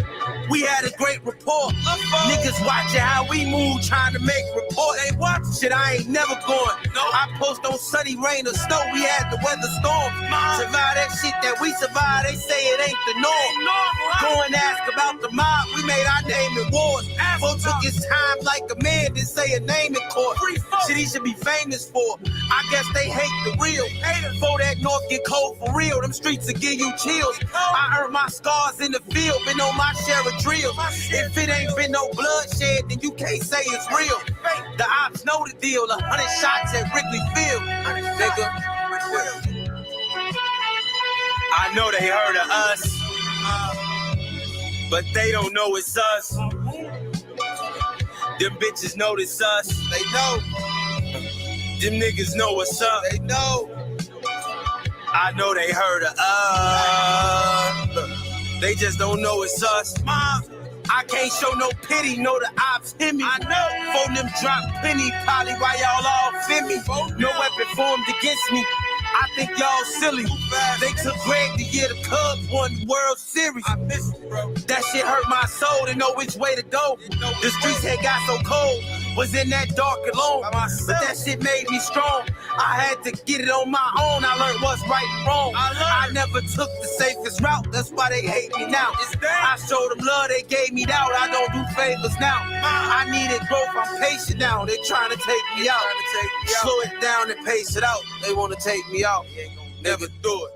We had a great rapport. Niggas watching how we move, trying to make report. Ain't watch shit, I ain't never going. No. I post on sunny, rain, or snow. We had the weather storm. Survive that shit that we survive. They say it ain't the norm. Go and ask about the mob. We made our name in wars. Folks took his time like a man, didn't say a name in court. Shit he should be famous for. I guess they hate the real. Before that north get cold for real, them streets will give you chills. I earned my scars in the field, been on my share of drills. If it ain't been no bloodshed, then you can't say it's real. The ops know the deal. 100 shots at Wrigley Field. Nigga. I know they heard of us, but they don't know it's us. Them bitches know it's us. They know. Them niggas know what's up. They know. I know they heard of us. They just don't know it's us. Mom, I can't show no pity. Know the ops hit me. I know. Phone them drop penny. Probably why y'all all fit me. No weapon formed against me. I think y'all silly. They took Greg the year the Cubs won the World Series. I miss it, bro. That shit hurt my soul to know which way to go. The streets had got so cold. Was in that dark alone. But that shit made me strong. I had to get it on my own. I learned what's right and wrong. I never took the safest route. That's why they hate me now. I showed them love, they gave me doubt. I don't do favors now. I needed growth, I'm patient now. They trying to take me out. Slow it down and pace it out. They want to take me out. Never do it.